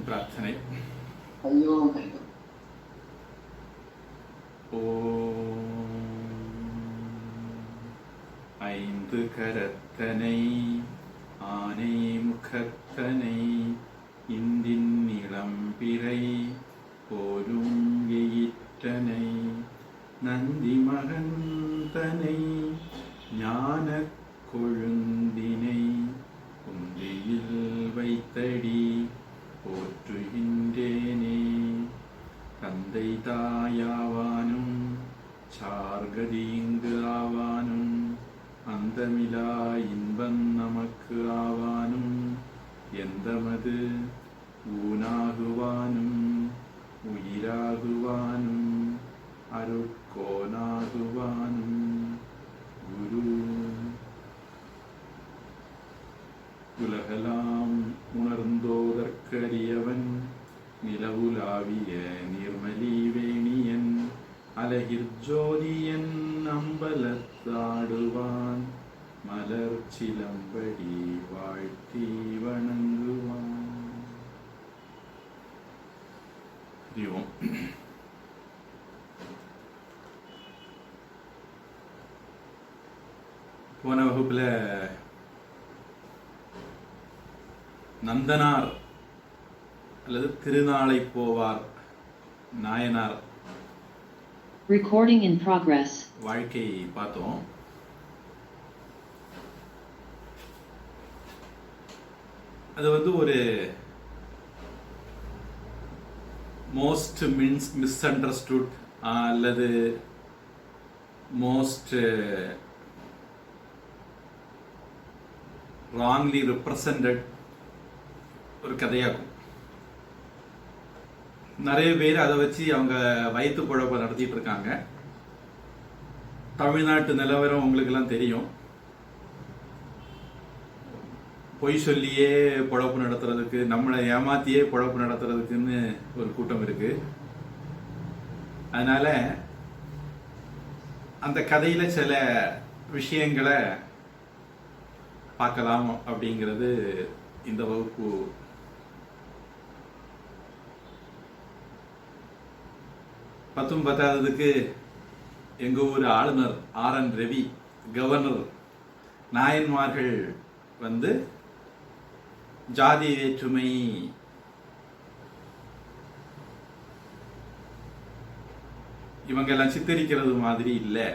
பிரார்த்தனை. ஹரியோம் ஹரியோம். ஐந்து கரத்தனை ஆனை முகத்தனை இந்தின் இளம்பிறை போலும் எயிற்றனை நந்தி மகந்தனை ஞான கொழுந்தினை குந்தியில் வைத்தடி போற்றுகின்றேனே. தந்தை தாயாவானும் சார்கதீங்கு ஆவானும் அந்தமிலா இன்பம் நமக்கு ஆவானும் எந்தமது ஊனாகுவானும் உயிராகுவானும் அருட்கோனாகுவானும் குரு. உலகலாம் உணர்ந்தோதற்கரியவன் நிலவுலாவிய நிர்மலி வேணியன் அலகிர்ஜோதியன் அம்பலத்தாடுவான் மலர் சிலம்படி வாழ்த்தி வணங்குவான். போன வகுப்புல நந்தனார் அல்லது திருநாளை போவார் நாயனார் Recording in progress. வாழ்க்கை பார்த்தோம். அது ஒரு மோஸ்ட் மிஸ் அண்டர்ஸ்டுட் அல்லது மோஸ்ட் ராங்லி ரெப்ரசன்டட் ஒரு கதையாகும். நிறைய பேர் அதை வச்சு அவங்க வயிற்று குழப்ப நடத்திட்டு இருக்காங்க. தமிழ்நாட்டு நிலவரம் உங்களுக்கு எல்லாம் தெரியும். பொய் சொல்லியே குழப்பு நடத்துறதுக்கு, நம்மளை ஏமாத்தியே குழப்பு நடத்துறதுக்குன்னு ஒரு கூட்டம் இருக்கு. அதனால அந்த கதையில சில விஷயங்களை பார்க்கலாம் அப்படிங்கிறது இந்த வகுப்பு. பத்தும் பத்தாததுக்கு எங்க ஊர் ஆளுநர் RN ரவி, கவர்னர் நாயன்மார்கள் ஜாதி வேற்றுமை இவங்கெல்லாம் சித்தரிக்கிறது மாதிரி இல்லை.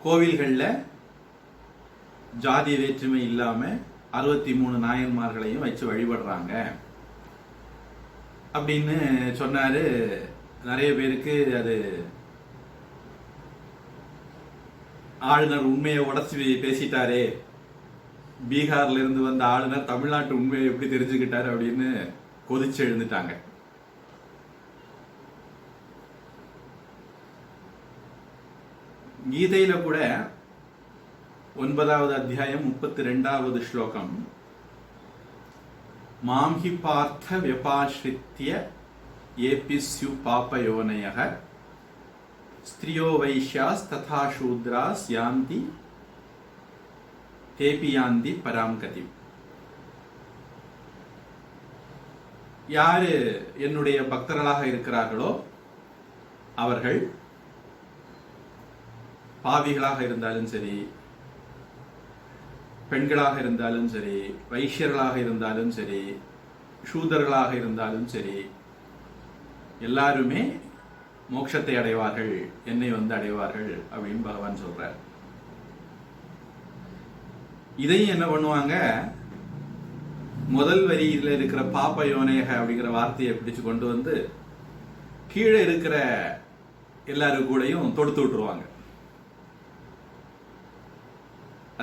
கோவில்கள்ல ஜாதி வேற்றுமை இல்லாம 63 நாயன்மார்களையும் வச்சு வழிபடுறாங்க அப்படின்னு சொன்னாரு. நிறைய பேருக்கு அது ஆளுநர் உண்மையை உடச்சி பேசிட்டாரே, பீகார்ல இருந்து வந்த ஆளுநர் தமிழ்நாட்டு உண்மையை எப்படி தெரிஞ்சுக்கிட்டாரு அப்படின்னு கொதிச்சு எழுந்துட்டாங்க. கீதையில கூட 9வது அத்தியாயம் 32வது ஸ்லோகம், மாம்ஹி பார்த்த விபாஸ்ரித்ய ஏபிஸ்யு பாபயோனயः ஸ்திரியோ வைஷ்யாஸ் ததா சூத்ராஸ் யாந்தி தேபி யாந்தி பராம் கதி. யாரு என்னுடைய பக்தர்களாக இருக்கிறார்களோ அவர்கள் பாவிகளாக இருந்தாலும் சரி, பெண்களாக இருந்தாலும் சரி, வைஷ்யர்களாக இருந்தாலும் சரி, சூதர்களாக இருந்தாலும் சரி, எல்லாருமே மோட்சத்தை அடைவார்கள், என்னை அடைவார்கள் அப்படின்னு பகவான் சொல்றார். இதையும் என்ன பண்ணுவாங்க, முதல் வரியில இருக்கிற பாப யோனேக அப்படிங்கிற வார்த்தையை பிடிச்சு கொண்டு கீழே இருக்கிற எல்லாரும் கூடயும் தொடுத்து விட்டுருவாங்க.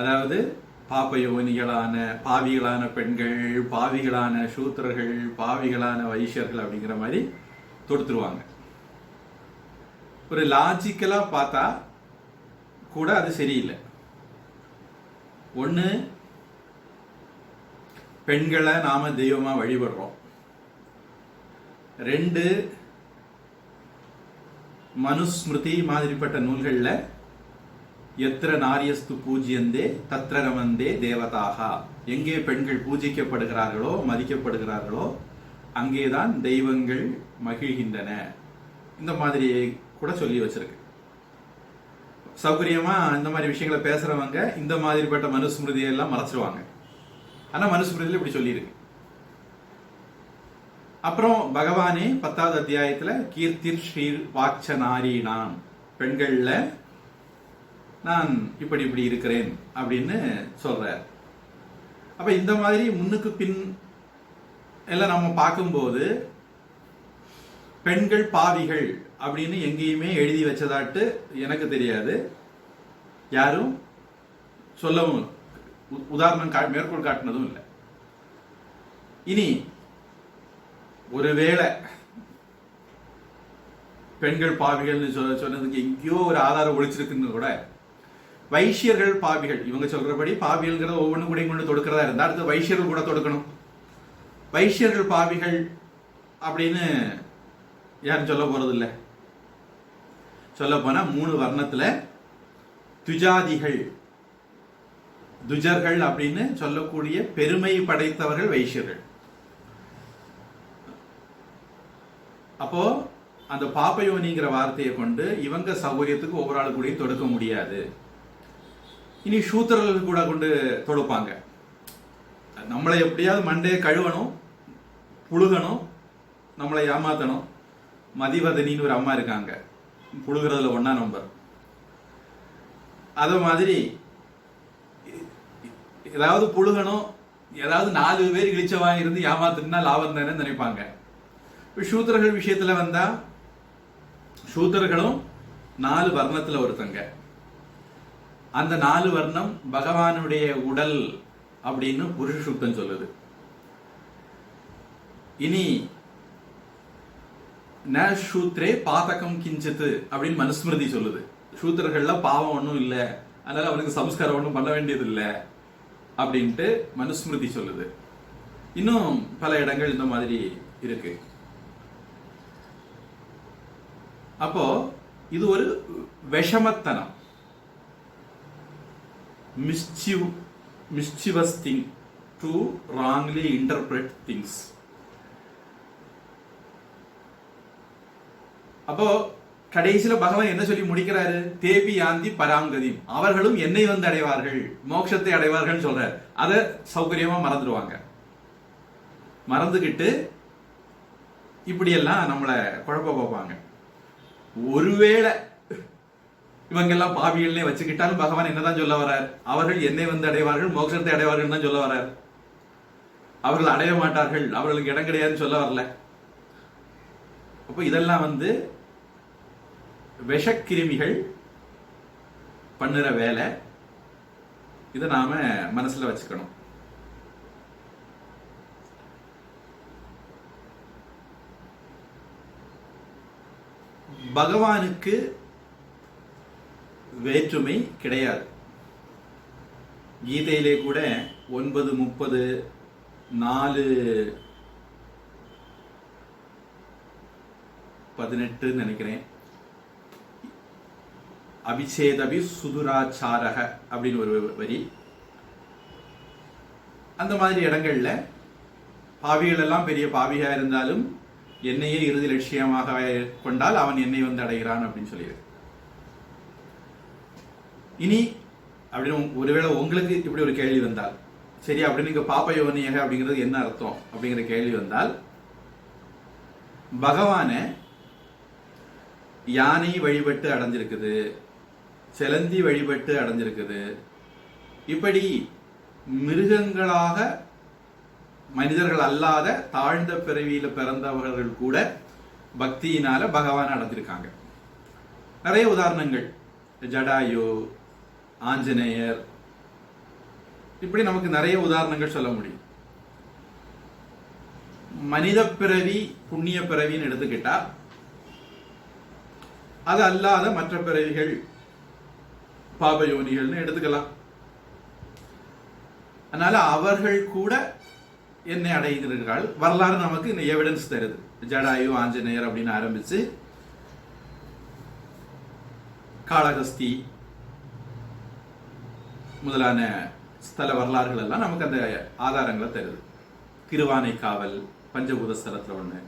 அதாவது பாபயோனிகளான பாவிகளான பெண்கள், பாவிகளான சூத்திரர்கள், பாவிகளான வைஷ்யர்கள் அப்படிங்கிற மாதிரி தொடுத்துருவாங்க. ஒரு லாஜிக்கலா பார்த்தா கூட அது சரியில்லை. ஒண்ணு, பெண்களை நாம தெய்வமா வழிபடுறோம். 2, மனுஸ்மிருதி மாதிரிப்பட்ட நூல்கள்ல எத்திர நாரியஸ்து பூஜ்யந்தே தத்ர ரமந்தே தேவதாகா. எங்கே பெண்கள் பூஜிக்கப்படுகிறார்களோ மதிக்கப்படுகிறார்களோ அங்கேதான் தெய்வங்கள் மகிழ்கின்றன. இந்த மாதிரி கூட சொல்லி வச்சிருக்கு. சௌகரியமா இந்த மாதிரி விஷயங்களை பேசுறவங்க இந்த மாதிரிப்பட்ட மனுஸ்மிருதியை எல்லாம் மறைச்சிருவாங்க. ஆனா மனுஸ்மிருதியில இப்படி சொல்லியிருக்கு. அப்புறம் பகவானே 10வது அத்தியாயத்துல கீர்த்திர் ஸ்ரீர் வாட்ச நாரீணாம், பெண்கள்ல நான் இப்படி இப்படி இருக்கிறேன் அப்படின்னு சொல்றார். அப்ப இந்த மாதிரி முன்னுக்கு பின் எல்லாம் நம்ம பார்க்கும்போது பெண்கள் பாவிகள் அப்படின்னு எங்கேயுமே எழுதி வச்சதாட்டு எனக்கு தெரியாது. யாரும் சொல்லவும் உதாரணம் மேற்கோள் காட்டினதும் இல்லை. இனி ஒருவேளை பெண்கள் பாவிகள் சொன்னதுக்கு எங்கேயோ ஒரு ஆதாரம் ஒழிச்சிருக்குன்னு கூட, வைஷ்யர்கள் பாவிகள் இவங்க சொல்றபடி பாவிகள்ங்கிறத ஒவ்வொன்றும் கூட கொண்டு தொடுக்கிறதா இருந்தா அடுத்து வைஷ்யர்கள் கூட தொடுக்கணும். வைஷ்யர்கள் பாவிகள் அப்படின்னு யாரும் சொல்ல போறது இல்லை. சொல்ல போனா 3 வர்ணத்துல துஜாதிகள், துஜர்கள் அப்படின்னு சொல்லக்கூடிய பெருமை படைத்தவர்கள் வைஷ்யர்கள். அப்போ அந்த பாப்பயோனிங்கிற வார்த்தையை கொண்டு இவங்க சௌகரியத்துக்கு ஒவ்வொரு ஆளு கூட தொடுக்க முடியாது. இனி சூத்திரர்கள் கூட கொண்டு தொடுப்பாங்க. நம்மளை எப்படியாவது மண்டையை கழுவணும், புழுகணும், நம்மளை ஏமாத்தணும். மதிவதனின்னு ஒரு அம்மா இருக்காங்க, புழுகிறதுல 1ஆம் நம்பர். அத மாதிரி ஏதாவது புழுகணும், ஏதாவது 4 பேர் இழிச்சவா இருந்து ஏமாத்துனா லாபம் தானே நினைப்பாங்க. சூத்திரர்கள் விஷயத்துல வந்தா சூத்திரர்களும் 4 வர்ணத்துல ஒருத்தங்க. அந்த 4 வர்ணம் பகவானுடைய உடல் அப்படின்னு புருஷ சூக்தம் சொல்லுது. இனி ந சூத்ரே பாதகம் கிஞ்சித்து அப்படின்னு மனுஸ்மிருதி சொல்லுது. சூத்திரர்கள்ல பாவம் ஒன்றும் இல்லை, அதனால அவனுக்கு சம்ஸ்காரம் ஒன்றும் பண்ண வேண்டியது இல்லை அப்படின்ட்டு மனுஸ்மிருதி சொல்லுது. இன்னும் பல இடங்கள் இந்த மாதிரி இருக்கு. அப்போ இது ஒரு விஷமத்தனம், mischievous thing to wrongly interpret things. அப்போ கடைசியில பகவான் என்ன சொல்லி முடிக்கிறாரு? தேவி யாந்தி பராங்கதி, அவர்களும் என்னை வந்து அடைவார்கள், மோட்சத்தை அடைவார்கள் சொல்றாரு. அத சௌகரியமா மறந்துடுவாங்க. மறந்துகிட்டு இப்படி எல்லாம் நம்மளை குழப்ப பார்ப்பாங்க. ஒருவேளை இவங்க எல்லாம் பாவிகள்னே வச்சுக்கிட்டாலும் பகவான் என்னதான் சொல்ல வர்றார்? அவர்கள் என்னை வந்து அடைவார்கள், மோட்சத்தை அடைவார்கள் தான் சொல்ல வர்றார். அவர்கள் அடைய மாட்டார்கள், அவர்களுக்கு இடம் கிடையாதுன்னு சொல்ல வரல. அப்போ இதெல்லாம் வந்து விஷக்கிருமிகள் பண்ணுற வேலை. இதை நாம மனசுல வச்சுக்கணும். பகவானுக்கு வேற்றுமை கிடையாது. கீதையிலே கூட 9:30 4:18 நினைக்கிறேன், அபிஷேதபி சுதுராச்சாரக அப்படின்னு ஒரு வரி. அந்த மாதிரி இடங்கள்ல பாவிகள் எல்லாம் பெரிய பாவிகா இருந்தாலும் என்னையே இறுதி லட்சியமாக கொண்டால் அவன் என்னை வந்து அடைகிறான் அப்படின்னு சொல்லியிருக்கு. இனி அப்படின்னு ஒருவேளை உங்களுக்கு இப்படி ஒரு கேள்வி வந்தால், சரி அப்படின்னு நீங்க பாப்பயோனியக அப்படிங்கிறது என்ன அர்த்தம் அப்படிங்கிற கேள்வி வந்தால், பகவான யானை வழிபட்டு அடைஞ்சிருக்குது, செலந்தி வழிபட்டு அடைஞ்சிருக்குது. இப்படி மிருகங்களாக மனிதர்கள் அல்லாத தாழ்ந்த பிறவியில பிறந்தவர்கள் கூட பக்தியினால பகவான் அடைஞ்சிருக்காங்க. நிறைய உதாரணங்கள், ஜடாயு, ஆஞ்சநேயர், இப்படி நமக்கு நிறைய உதாரணங்கள் சொல்ல முடியும். மனித பிறவி புண்ணிய பிறவின்னு எடுத்துக்கிட்டா அது அல்லாத மற்ற பிறவிகள் பாபயோனிகள்னு எடுத்துக்கலாம். அதனால அவர்கள் கூட என்னை அடைகிறார்கள். வரலாறு நமக்கு இந்த எவிடன்ஸ் தருது. ஜடாயு, ஆஞ்சநேயர் அப்படின்னு ஆரம்பிச்சு காளகஸ்தி, முதலான ஸ்தல வரலாறுகள் எல்லாம் நமக்கு அந்த ஆதாரங்களை தருது. திருவானைக்காவல் பஞ்சபூத ஸ்தலத்துல ஒண்ணு.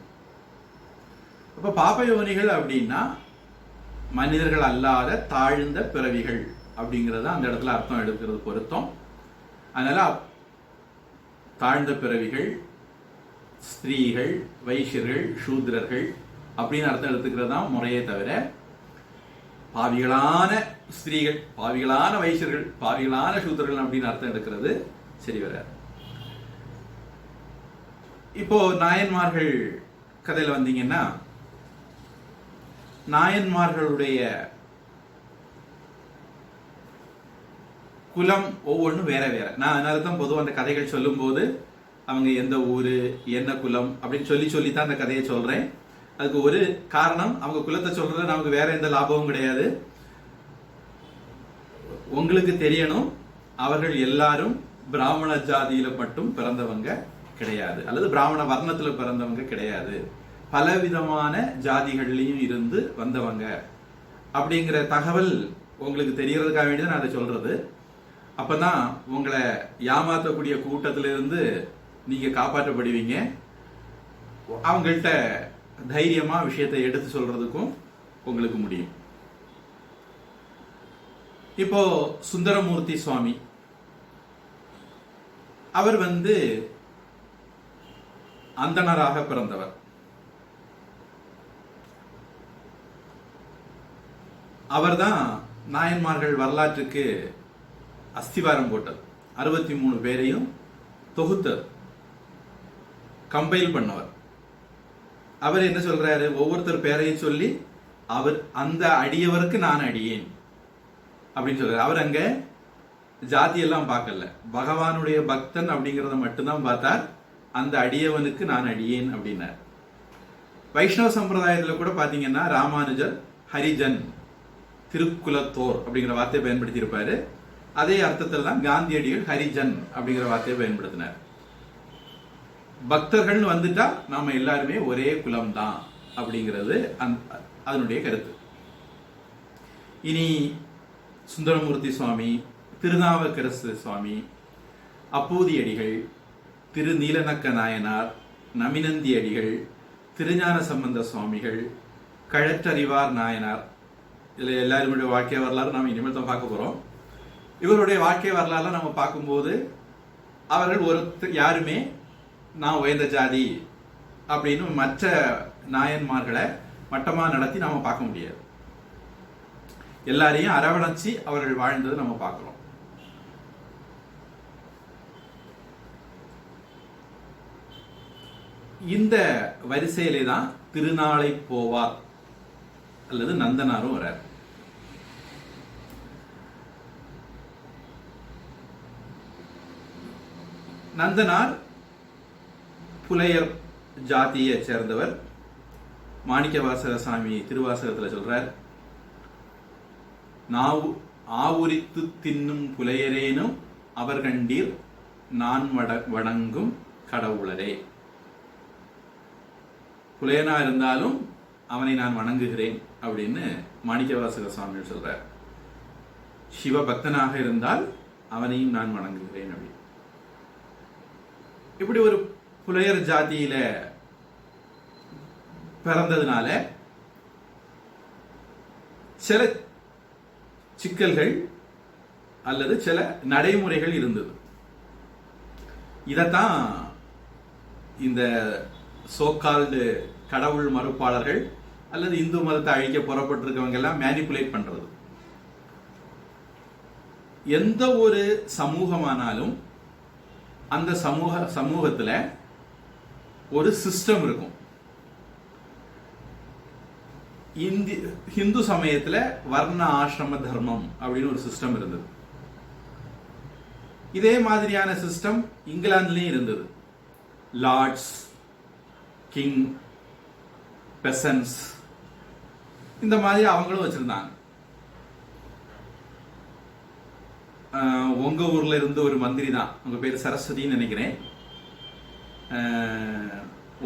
அப்ப பாபயோனிகள் அப்படின்னா மனிதர்கள் அல்லாத தாழ்ந்த பிறவிகள் அப்படிங்கறத அந்த இடத்துல அர்த்தம் எடுக்கிறது பொருத்தம். அதனால தாழ்ந்த பிறவிகள், ஸ்திரீகள், வைஷ்யர்கள், சூத்ரர்கள் அப்படின்னு அர்த்தம் எடுத்துக்கிறது தான் முறையே தவிர பாவிகளான ஸ்திரீகள், பாவிகளான வைஷ்யர்கள், பாவிகளான சூத்ரர்கள் அப்படின்னு அர்த்தம் எடுக்கிறது சரி வராது. இப்போ நாயன்மார்கள் கதையில வந்தீங்கன்னா, நாயன்மார்களுடைய குலம் ஒவ்வொன்றும் வேற வேற. நான் அதனால தான் பொதுவாக அந்த கதைகள் சொல்லும் போது அவங்க எந்த ஊரு, என்ன குலம் அப்படின்னு சொல்லித்தான் அந்த கதையை சொல்றேன். அதுக்கு ஒரு காரணம், அவங்க குலத்தை சொல்றது நமக்கு வேற எந்த லாபமும் கிடையாது. உங்களுக்கு தெரியணும், அவர்கள் எல்லாரும் பிராமண ஜாதியில மட்டும் பிறந்தவங்க கிடையாது, அல்லது பிராமண வர்ணத்துல பிறந்தவங்க கிடையாது, பலவிதமான ஜாதிகள்லயும் இருந்து வந்தவங்க அப்படிங்கிற தகவல் உங்களுக்கு தெரியறதுக்காக வேண்டி நான் அதை சொல்றது. அப்பதான் உங்களை ஏமாற்றக்கூடிய கூட்டத்திலிருந்து நீங்க காப்பாற்றப்படுவீங்க. அவங்கள்ட்ட தைரியமா விஷயத்தை எடுத்து சொல்றதுக்கும் உங்களுக்கு முடியும். இப்போ சுந்தரமூர்த்தி சுவாமி அவர் அந்தணராக பிறந்தவர். அவர்தான் நாயன்மார்கள் வரலாற்றுக்கு அஸ்திவாரம் போட்டது. 63 பேரையும் தொகுத்தது, கம்பைல் பண்ணவர். அவர் என்ன சொல்றாரு, ஒவ்வொருத்தர் பேரையும் சொல்லி அவர் அந்த அடியவருக்கு நான் அடியேன் அப்படின்னு சொல்றாரு. அவர் அங்க ஜாதி எல்லாம் பார்க்கல, பகவானுடைய பக்தன் அப்படிங்கறத மட்டும்தான் பார்த்தார். அந்த அடியவனுக்கு நான் அடியேன் அப்படின்னார். வைஷ்ணவ சம்பிரதாயத்துல கூட பாத்தீங்கன்னா ராமானுஜர் ஹரிஜன், திருக்குலத்தோர் அப்படிங்கிற வார்த்தையை பயன்படுத்தி இருப்பாரு. அதே அர்த்தத்தில் தான் காந்தியடிகள் ஹரிஜன் அப்படிங்கிற வார்த்தையை பயன்படுத்தினார். பக்தர்கள் வந்துட்டா நாம எல்லாருமே ஒரே குலம் தான் அப்படிங்கிறது அதனுடைய கருத்து. இனி சுந்தரமூர்த்தி சுவாமி, திருநாவுக்கரசு சுவாமி, அப்பூதியடிகள், திரு நீலநக்க நாயனார், நமினந்தியடிகள், திருஞான சம்பந்த சுவாமிகள், கழற்றறிவார் நாயனார், இதுல எல்லாருடைய வாழ்க்கை வரலாறு நாம் இனிமேல் தான் பார்க்க போறோம். இவருடைய வாழ்க்கை வரலாறு நம்ம பார்க்கும்போது அவர்கள் யாருமே நான் உயர்ந்த ஜாதி அப்படின்னு மற்ற நாயன்மார்களை மட்டமா நடத்தி நாம பார்க்க முடியாது. எல்லாரையும் அரவணைச்சு அவர்கள் வாழ்ந்ததை நம்ம பார்க்கிறோம். இந்த வரிசையிலே தான் திருநாளை போவார் அல்லது நந்தனாரும் வரார். நந்தனார் புலையர் ஜாதியை சேர்ந்தவர். மாணிக்கவாசக சாமி திருவாசகத்துல சொல்றார், ஆவுரித்து தின்னும் புலையரேனும் அவர் கண்டீர் நான் வணங்கும் கடவுளரே. புலையனா இருந்தாலும் அவனை நான் வணங்குகிறேன் அப்படின்னு மாணிக்கவாசக சுவாமி சொல்றார். சிவபக்தனாக இருந்தால் அவனையும் நான் வணங்குகிறேன் அப்படின்னு. இப்படி ஒரு புலையர் ஜாதியில பிறந்ததுனால சில சிக்கல்கள் அல்லது சில நடைமுறைகள் இருந்தது. இதத்தான் இந்த சோகால்டு கடவுள் மறுப்பாளர்கள் அல்லது இந்து மதத்தை அழிக்க புறப்பட்டிருக்கவங்க எல்லாம் மேனிபுலேட் பண்றது. எந்த ஒரு சமூகமானாலும் அந்த சமூகத்துல ஒரு சிஸ்டம் இருக்கும். ஹிந்து சமயத்துல வர்ண ஆசிரம தர்மம் அப்படின்னு ஒரு சிஸ்டம் இருந்தது. இதே மாதிரியான சிஸ்டம் இங்கிலாந்துலயும் இருந்தது. லார்ட்ஸ், கிங், பெசன்ஸ், இந்த மாதிரி அவங்களும் வச்சிருந்தாங்க. உங்க ஊர்ல இருந்து ஒரு மந்திரி தான், உங்க பேர் சரஸ்வதின்னு நினைக்கிறேன்,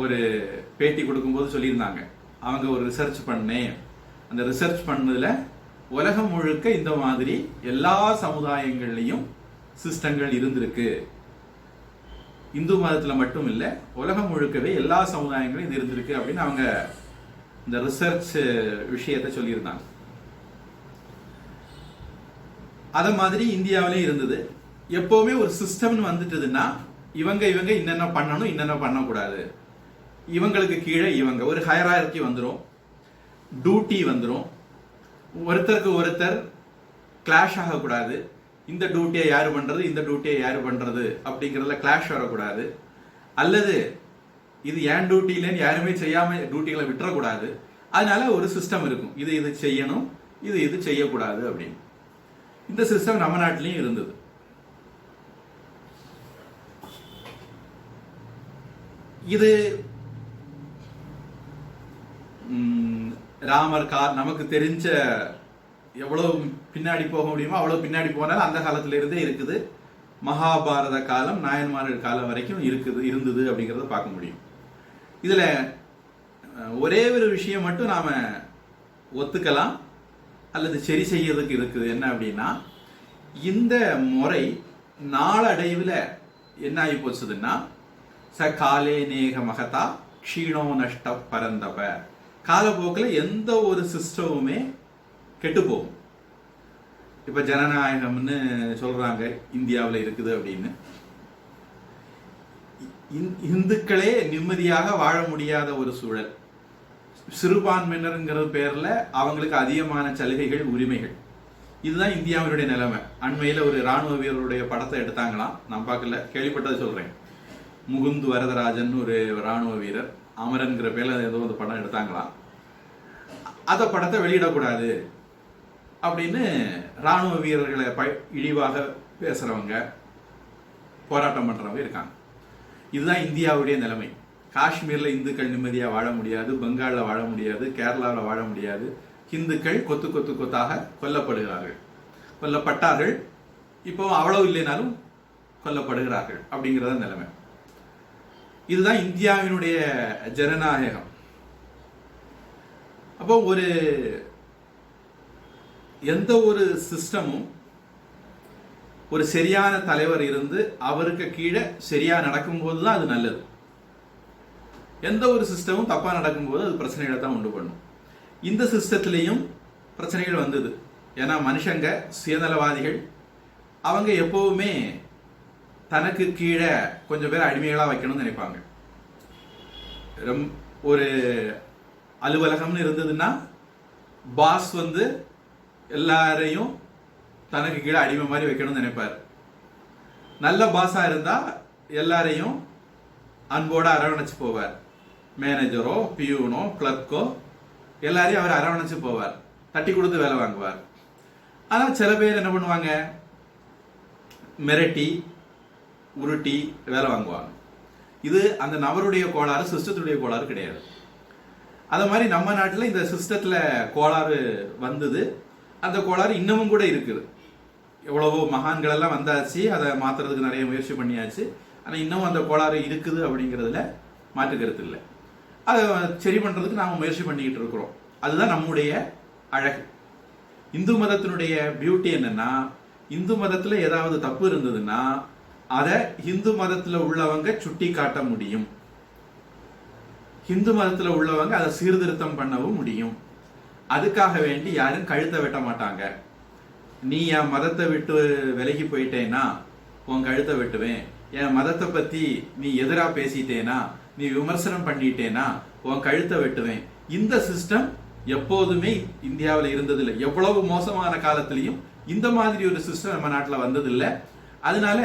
ஒரு பேட்டி கொடுக்கும்போது சொல்லியிருந்தாங்க, அவங்க ஒரு ரிசர்ச் பண்ணேன், அந்த ரிசர்ச் பண்ணதுல உலகம் முழுக்க இந்த மாதிரி எல்லா சமுதாயங்கள்லையும் சிஸ்டங்கள் இருந்திருக்கு. இந்து மதத்துல மட்டும் இல்ல, உலகம் முழுக்கவே எல்லா சமுதாயங்களும் இது இருந்திருக்கு அப்படின்னு அவங்க இந்த ரிசர்ச் விஷயத்தை சொல்லியிருந்தாங்க. அத மாதிரி இந்தியாவிலேயும் இருந்தது. எப்பவுமே ஒரு சிஸ்டம்னு வந்துட்டதுன்னா இவங்க என்னென்ன பண்ணணும், என்னென்ன பண்ணக்கூடாது, இவங்களுக்கு கீழே இவங்க ஒரு ஹைரார்கி வந்துடும், டியூட்டி வந்துடும், ஒருத்தருக்கு ஒருத்தர் கிளாஷ் ஆகக்கூடாது. இந்த டியூட்டியை யாரு பண்றது, இந்த டியூட்டியை யாரு பண்றது அப்படிங்கிறதுல கிளாஷ் வரக்கூடாது. அல்லது இது ஏன் டியூட்டி இல்லைன்னு யாருமே செய்யாம டியூட்டிகளை விட்டுறக்கூடாது. அதனால ஒரு சிஸ்டம் இருக்கும், இது செய்யணும், இது செய்யக்கூடாது அப்படின்னு. இந்த சிஸ்டம் நம்ம நாட்டிலையும் இருந்தது. இது ராமர் நமக்கு தெரிஞ்ச எவ்வளவு பின்னாடி போக முடியுமோ அவ்வளவு பின்னாடி போனாலும் அந்த காலத்துல இருந்தே இருக்குது. மகாபாரத காலம், நாயன்மார்கள் காலம் வரைக்கும் இருந்தது அப்படிங்கிறத பார்க்க முடியும். இதுல ஒரே ஒரு விஷயம் மட்டும் நாம ஒத்துக்கலாம் அல்லது சரி செய்யறதுக்கு இருக்குது. என்ன அப்படின்னா, இந்த முறை நாளடைவில் என்ன ஆகி போச்சுதுன்னா, ச காலே நேக மகதா க்ஷீணோ நஷ்ட பரந்தப, காலப்போக்கில் எந்த ஒரு சிஸ்டமுமே கெட்டு போகும். இப்ப ஜனநாயகம்னு சொல்றாங்க இந்தியாவில் இருக்குது அப்படின்னு. இந்துக்களே நிம்மதியாக வாழ முடியாத ஒரு சூழல், சிறுபான்மையினருங்கிற பேர்ல அவங்களுக்கு அதிகமான சலுகைகள், உரிமைகள். இதுதான் இந்தியாவினுடைய நிலைமை. அண்மையில ஒரு ராணுவ வீரருடைய படத்தை எடுத்தாங்களாம், நான் பார்க்கல, கேள்விப்பட்டதை சொல்றேன். முகுந்து வரதராஜன் ஒரு ராணுவ வீரர், அமரன்கிற பேர்ல ஏதோ ஒரு படம் எடுத்தாங்களாம். அந்த படத்தை வெளியிடக்கூடாது அப்படின்னு ராணுவ வீரர்களை இழிவாக பேசுறவங்க, போராட்டம் பண்றவங்க இருக்காங்க. இதுதான் இந்தியாவுடைய நிலைமை. காஷ்மீர்ல இந்துக்கள் நிம்மதியா வாழ முடியாது, பெங்கால்ல வாழ முடியாது, கேரளாவில் வாழ முடியாது. இந்துக்கள் கொத்து கொத்து கொத்தாக கொல்லப்பட்டார்கள். இப்போ அவ்வளவு இல்லைனாலும் கொல்லப்படுகிறார்கள் அப்படிங்கிறத நிலைமை. இதுதான் இந்தியாவினுடைய ஜனநாயகம். அப்போ எந்த ஒரு சிஸ்டமும் ஒரு சரியான தலைவர் இருந்து அவருக்கு கீழே சரியா நடக்கும்போது தான் அது நல்லது. எந்த ஒரு சிஸ்டமும் தப்பா நடக்கும்போது அது பிரச்சனைகளை தான் உண்டு பண்ணும். இந்த சிஸ்டத்திலையும் பிரச்சனைகள் வந்தது. ஏன்னா மனுஷங்க சுயநலவாதிகள், அவங்க எப்பவுமே தனக்கு கீழே கொஞ்சம் பேர் அடிமைகளா வைக்கணும்னு நினைப்பாங்க. ஒரு அலுவலகம்னு இருந்ததுன்னா பாஸ் எல்லாரையும் தனக்கு கீழே அடிமை மாதிரி வைக்கணும்னு நினைப்பார். நல்ல பாஸா இருந்தா எல்லாரையும் அன்போட அரவணைச்சு போவார். மேனேஜரோ, பியூனோ, கிளர்க்கோ எல்லாரையும் அவர் அரவணைச்சு போவார், தட்டி கொடுத்து வேலை வாங்குவார். ஆனா சில பேர் என்ன பண்ணுவாங்க, மிரட்டி உருட்டி வேலை வாங்குவாங்க. இது அந்த நபருடைய கோளாறு, சிஸ்டத்துடைய கோளாறு கிடையாது. அத மாதிரி நம்ம நாட்டில் இந்த சிஸ்டத்துல கோளாறு வந்தது. அந்த கோளாறு இன்னமும் கூட இருக்குது. எவ்வளவோ மகான்கள் எல்லாம் வந்தாச்சு, அதை மாத்துறதுக்கு நிறைய முயற்சி பண்ணியாச்சு. ஆனா இன்னமும் அந்த கோளாறு இருக்குது அப்படிங்கிறதுல மாற்று கருத்து இல்லை. அதை சரி பண்றதுக்கு நாம முயற்சி பண்ணிக்கிட்டு இருக்கிறோம். அதுதான் நம்முடைய அழகு. இந்து மதத்தினுடைய பியூட்டி என்னன்னா, இந்து மதத்துல ஏதாவது தப்பு இருந்ததுன்னா அதை இந்து மதத்துல உள்ளவங்க சுட்டி காட்ட முடியும். இந்து மதத்துல உள்ளவங்க அதை சீர்திருத்தம் பண்ணவும் முடியும். அதுக்காக வேண்டி யாரும் கழுத்தை வெட்ட மாட்டாங்க. நீ என் மதத்தை விட்டு விலகி போயிட்டேன்னா உன் கழுத்தை வெட்டுவேன், என் மதத்தை பத்தி நீ எதிரா பேசிட்டேனா, நீ விமர்சனம் பண்ணிட்டேனா உன் கழுத்தை வெட்டுவேன். இந்த சிஸ்டம் எப்போதுமே இந்தியாவில் இருந்ததில்லை. எவ்வளவு மோசமான காலத்திலையும் இந்த மாதிரி ஒரு சிஸ்டம் நம்ம நாட்டில் வந்ததில்லை. அதனால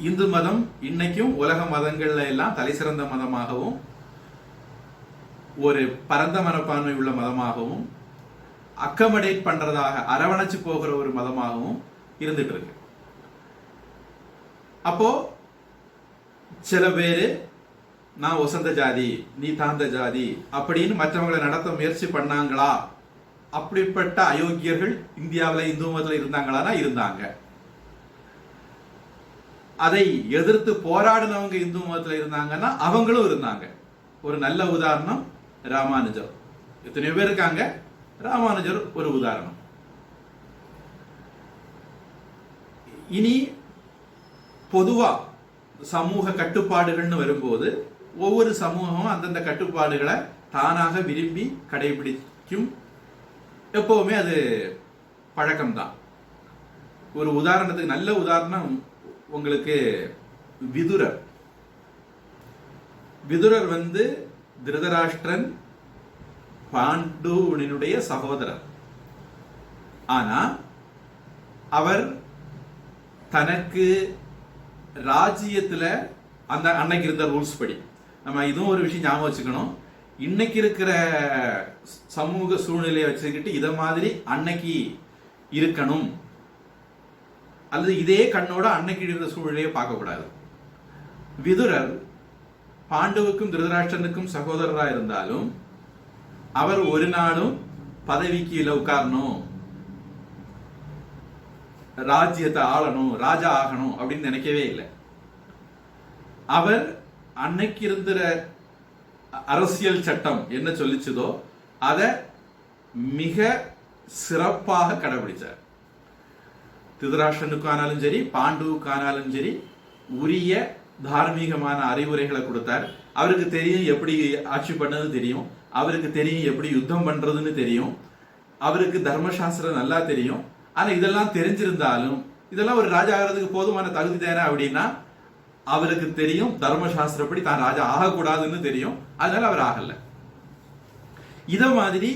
இந்து மதம் இன்னைக்கும் உலக மதங்கள்ல எல்லாம் தலை சிறந்த மதமாகவும், ஒரு பரந்த மனப்பான்மை உள்ள மதமாகவும், அக்கமடேட் பண்றதாக அரவணைச்சு போகிற ஒரு மதமாகவும் இருந்துட்டு இருக்கு. அப்போ சில பேரு நான் ஒசந்த ஜாதி, நீ தாந்த ஜாதி அப்படின்னு மற்றவங்களை நடத்த முயற்சி பண்ணாங்களா? அப்படிப்பட்ட அயோக்கியர்கள் இந்தியாவில் இந்து மதத்தில் இருந்தாங்களா? இருந்தாங்க. அதை எதிர்த்து போராடினவங்க இந்து மதத்தில் இருந்தாங்கன்னா அவங்களும் இருந்தாங்க. ஒரு நல்ல உதாரணம் ராமானுஜர். எத்தனையோ பேர் இருக்காங்க, ராமானுஜர் ஒரு உதாரணம். இனி பொதுவா சமூக கட்டுப்பாடுகள்னு வரும்போது ஒவ்வொரு சமூகமும் அந்தந்த கட்டுப்பாடுகளை தானாக விரும்பி கடைபிடிக்கும். எப்பவுமே அது பழக்கம்தான். ஒரு உதாரணத்துக்கு நல்ல உதாரணம் உங்களுக்கு விதுரர். விதுரர் திருதராஷ்டிரன் பாண்டுவனுடைய சகோதரர். ஆனா அவர் தனக்கு ராஜ்யத்துல அந்த அன்னைக்கு இருந்த ரூல்ஸ் படி, நம்ம இதுவும் ஒரு விஷயம் ஞாபகம் வச்சுக்கணும், இன்னைக்கு இருக்கிற சமூக சூழ்நிலையை வச்சுக்கிட்டு இத மாதிரி அன்னைக்கு இருக்கணும் அல்லது இதே கண்ணோட அன்னைக்கு இருந்த சூழ்நிலையை பார்க்க கூடாது. விதுரர் பாண்டுவுக்கும் திருதராஷ்டிரனுக்கும் சகோதரரா இருந்தாலும் அவர் ஒரு நாளும் பதவிக்கு உட்காரணும், ராஜ்யத்தை ஆளணும், ராஜா ஆகணும் அப்படின்னு நினைக்கவே இல்லை. அவர் அன்னைக்கு இருந்த அரசியல் சட்டம் என்ன சொல்லிச்சதோ அதை மிக சிறப்பாக கடைபிடிச்சார். திருதராஷ்டிரனுக்கானாலும் சரி பாண்டுவுக்கானாலும் சரி உரிய தார்மீகமான அறிவுரைகளை கொடுத்தார். அவருக்கு தெரியும் எப்படி ஆட்சி பண்ணது தெரியும், அவருக்கு தெரியும் எப்படி யுத்தம் பண்றதுன்னு தெரியும், அவருக்கு தர்மசாஸ்திரம் நல்லா தெரியும். ஆனா இதெல்லாம் தெரிஞ்சிருந்தாலும் இதெல்லாம் ஒரு ராஜா ஆகிறதுக்கு போதுமான தகுதி தானே அப்படின்னா அவருக்கு தெரியும் தர்மசாஸ்திரப்படி தான் ராஜா ஆகக்கூடாதுன்னு தெரியும். அதனால அவர் ஆகல. இத மாதிரி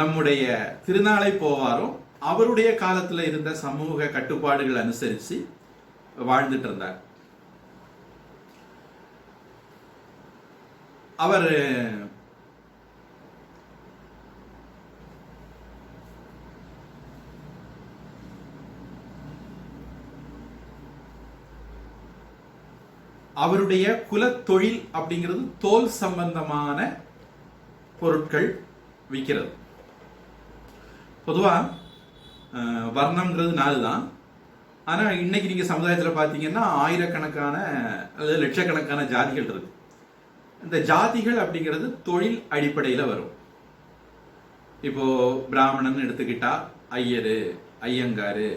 நம்முடைய திருநாளை போவாரும் அவருடைய காலத்துல இருந்த சமூக கட்டுப்பாடுகள் அனுசரிச்சு வாழ்ந்துட்டு இருந்தார். அவர் அவருடைய குல தொழில் அப்படிங்கிறது தோல் சம்பந்தமான பொருட்கள் விற்கிறது. பொதுவா வர்ணம்ங்கிறது 4 தான். ஆனா இன்னைக்கு நீங்க சமுதாயத்துல பாத்தீங்கன்னா ஆயிரக்கணக்கான அல்லது லட்சக்கணக்கான ஜாதிகள் இருக்கு. இந்த ஜாதிகள் அப்படிங்கிறது தொழில் அடிப்படையில வரும். இப்போ பிராமணன் எடுத்துக்கிட்டா ஐயரு, ஐயங்காரு,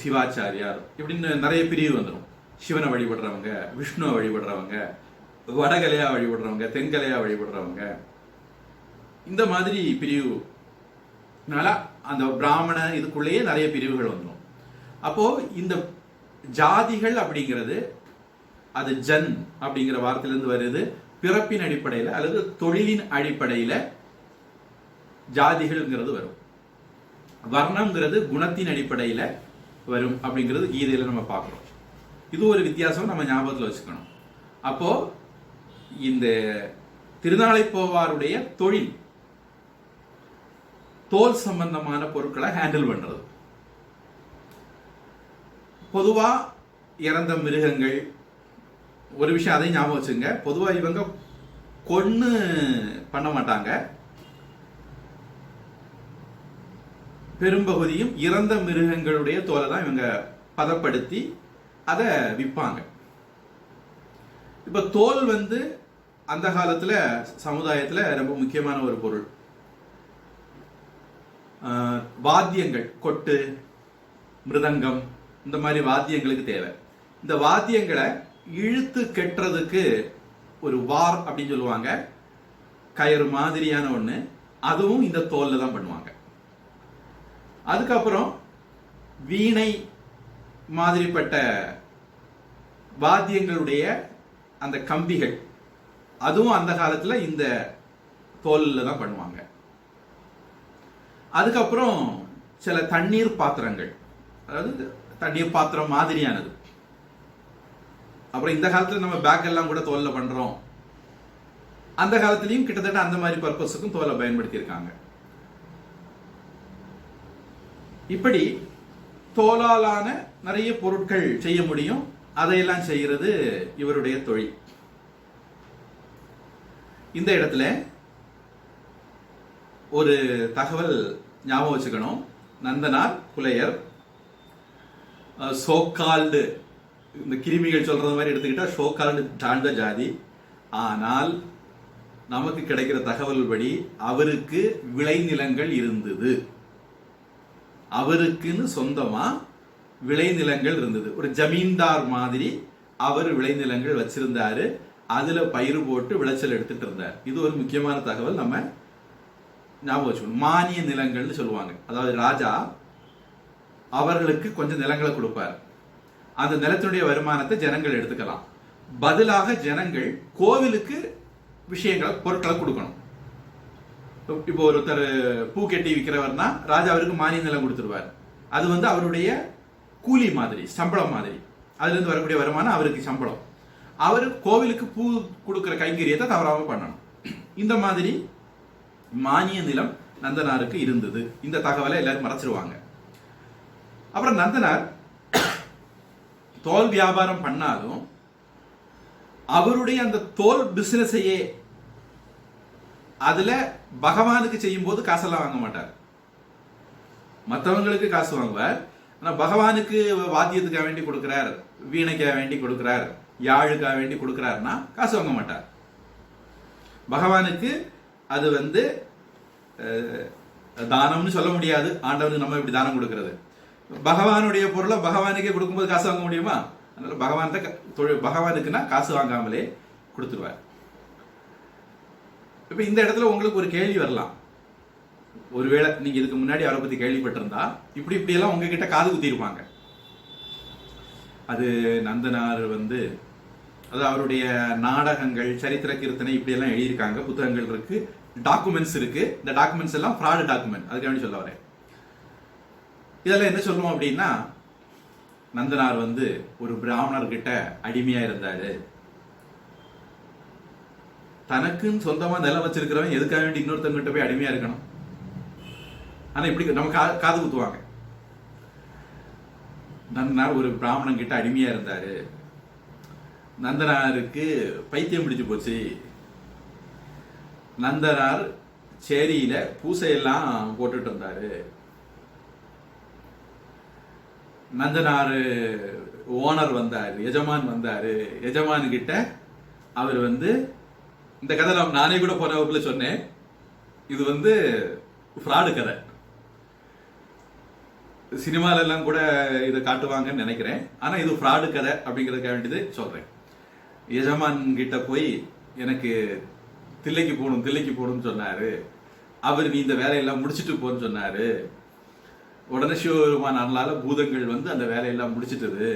சிவாச்சாரியார் இப்படின்னு நிறைய பிரிவு வந்துடும். சிவனை வழிபடுறவங்க, விஷ்ணுவை வழிபடுறவங்க, வடகலையா வழிபடுறவங்க, தென்கலையா வழிபடுறவங்க, இந்த மாதிரி பிரிவுனால அந்த பிராமண இதுக்குள்ளேயே நிறைய பிரிவுகள் வந்துடும். அப்போ இந்த ஜாதிகள் அப்படிங்கிறது அது ஜன் அப்படிங்கிற வார்த்தையிலிருந்து வருது. பிறப்பின் அடிப்படையில் அல்லது தொழிலின் அடிப்படையில் ஜாதிகள்ங்கிறது வரும். வர்ணம்ங்கிறது குணத்தின் அடிப்படையில் வரும் அப்படிங்கிறது கீதையில நம்ம பார்க்கிறோம். இது ஒரு வித்தியாசம் நம்ம ஞாபகத்தில் வச்சுக்கணும். அப்போ இந்த திருநாளை போவாருடைய தொழில் தோல் சம்பந்தமான பொருட்களை ஹேண்டில் பண்றது. பொதுவா இறந்த மிருகங்கள் ஒரு விஷயம் அதையும் ஞாபகம் வச்சுங்க. பொதுவா இவங்க கொன்னு பண்ண மாட்டாங்க. பெரும்பகுதியும் இறந்த மிருகங்களுடைய தோலை தான் இவங்க பதப்படுத்தி அதை விற்பாங்க. இப்ப தோல் அந்த காலத்துல சமுதாயத்துல ரொம்ப முக்கியமான ஒரு பொருள். வாத்தியங்கள், கொட்டு, மிருதங்கம், இந்த மாதிரி வாத்தியங்களுக்கு தேவை. இந்த வாத்தியங்களை இழுத்து கெட்டுறதுக்கு ஒரு வார் அப்படின்னு சொல்லுவாங்க, கயிறு மாதிரியான ஒண்ணு, அதுவும் இந்த தோல்ல தான் பண்ணுவாங்க. அதுக்கப்புறம் வீணை மாதிரிப்பட்ட வாத்தியங்களுடைய அந்த கம்பிகள், அதுவும் அந்த காலத்துல இந்த தோல்ல தான் பண்ணுவாங்க. அதுக்கப்புறம் சில தண்ணீர் பாத்திரங்கள், அதாவது தண்ணீர் பாத்திரம் மாதிரியானது. அப்புறம் இந்த காலத்துல நம்ம பேக் எல்லாம் கூட தோல்ல பண்றோம். அந்த காலத்திலயும் கிட்டத்தட்ட அந்த மாதிரி பர்பஸுக்கும் தோலை பயன்படுத்தி இருக்காங்க. இப்படி தோலாலான நிறைய பொருட்கள் செய்ய முடியும். அதையெல்லாம் செய்யறது இவருடைய தொழில். இந்த இடத்துல ஒரு தகவல் ஞாபகம் வச்சுக்கணும். நந்தனார் புலையர் சோகால்டு, இந்த கிருமிகள் சொல்றது மாதிரி எடுத்துக்கிட்டா சோகால்டு தாழ்ந்த ஜாதி. ஆனால் நமக்கு கிடைக்கிற தகவல் படி அவருக்கு விளைநிலங்கள் இருந்தது. அவருக்குன்னு சொந்தமா விளைநிலங்கள் இருந்தது. ஒரு ஜமீன்தார் மாதிரி அவர் விளைநிலங்கள் வச்சிருந்தாரு. அதுல பயிர் போட்டு விளைச்சல் எடுத்துட்டு இருந்தார். இது ஒரு முக்கியமான தகவல், நம்ம ஞாபகம் வச்சுக்கணும். மானிய நிலங்கள்னு சொல்லுவாங்க. அதாவது ராஜா அவர்களுக்கு கொஞ்சம் நிலங்களை கொடுப்பார். அந்த நிலத்தினுடைய வருமானத்தை ஜனங்கள் எடுத்துக்கலாம். பதிலாக ஜனங்கள் கோவிலுக்கு விஷயங்களை, பொருட்களை கொடுக்கணும். இப்போ ஒருத்தர் பூ கட்டி விற்கிறவர்னா ராஜா அவருக்கு மானிய நிலம் கொடுத்துருவார். அது வந்து அவருடைய கூலி மாதிரி, சம்பளம் மாதிரி. அதுல இருந்து வரக்கூடிய வருமானம் அவருக்கு சம்பளம். அவர் கோவிலுக்கு பூ கொடுக்கிற கைங்கரியத்தை தவறாம பண்ணணும். இந்த மாதிரி மானிய நிலம் நந்தனாருக்கு இருந்தது. இந்த தகவலை எல்லாரும் மறைச்சிருவாங்க. அப்புறம் நந்தனார் தோல் வியாபாரம் பண்ணாலும் அவருடைய அந்த தோல் பிசினஸையே அதுல பகவானுக்கு செய்யும் போது காசெல்லாம் வாங்க மாட்டார். மற்றவங்களுக்கு காசு வாங்குவார். ஆனா பகவானுக்கு வாத்தியத்துக்காக வேண்டி கொடுக்கிறார், வீணைக்காக வேண்டி கொடுக்கிறார், யாழுக்காக வேண்டி கொடுக்கிறார்னா காசு வாங்க மாட்டார். பகவானுக்கு அது வந்து தானம்னு சொல்ல முடியாது. ஆண்டவனுக்கு நம்ம இப்படி தானம் கொடுக்கிறது. பகவானுடைய பொருளை பகவானுக்கே கொடுக்கும்போது காசு வாங்க முடியுமா? அதனால பகவானுக்குன்னா காசு வாங்காமலே கொடுத்துருவார். இப்ப இந்த இடத்துல உங்களுக்கு ஒரு கேள்வி வரலாம். ஒருவேளை நீங்க இதுக்கு முன்னாடி அவரை பத்தி கேள்விப்பட்டிருந்தா இப்படி எல்லாம் உங்ககிட்ட காது குத்தி இருப்பாங்க. அது நந்தனார் வந்து, அது அவருடைய நாடகங்கள், சரித்திர கீர்த்தனை இப்படி எல்லாம் எழுதியிருக்காங்க. புத்தகங்கள் இருக்கு, டாக்குமெண்ட்ஸ் இருக்கு. இந்த டாக்குமெண்ட்ஸ் எல்லாம் ஃப்ராட் டாக்குமெண்ட். அதுக்காக சொல்ல வரேன். இதெல்லாம் என்ன சொல்லுவோம் அப்படின்னா, நந்தனார் வந்து ஒரு பிராமணர்கிட்ட அடிமையா இருந்தாரு. தனக்குன்னு சொந்தமா நிலம் வச்சிருக்கிறவன் எதுக்காக வேண்டி இன்னொருத்தவங்கிட்ட போய் அடிமையா இருக்கணும்? ஆனா இப்படி நம்ம காது குத்துவாங்க. நந்தனார் ஒரு பிராமணன் கிட்ட அடிமையா இருந்தாரு. நந்தனாருக்கு பைத்தியம் பிடிச்சு போச்சு. நந்தனார் சேரியில பூசையெல்லாம் போட்டுட்டு இருந்தாரு. நந்தனார் ஓனர் வந்தாரு, எஜமான் வந்தாரு. எஜமான் கிட்ட அவர் வந்து, இந்த கதை நானே கூட போன வகுப்புல சொன்னேன், இது வந்து ஃப்ராடு கதை. சினிமால எல்லாம் கூட இதை காட்டுவாங்கன்னு நினைக்கிறேன். ஆனா இது ஃப்ராடு கதை அப்படிங்கறதுக்காக வேண்டியது சொல்றேன். எஜமான் கிட்ட போய் எனக்கு தில்லைக்கு போகணும்னு சொன்னாரு. அவர் நீ இந்த வேலையெல்லாம் முடிச்சுட்டு போன்னு சொன்னாரு. உடனே சிவபெருமான் அருளால பூதங்கள் வந்து அந்த வேலையெல்லாம் முடிச்சிட்டது.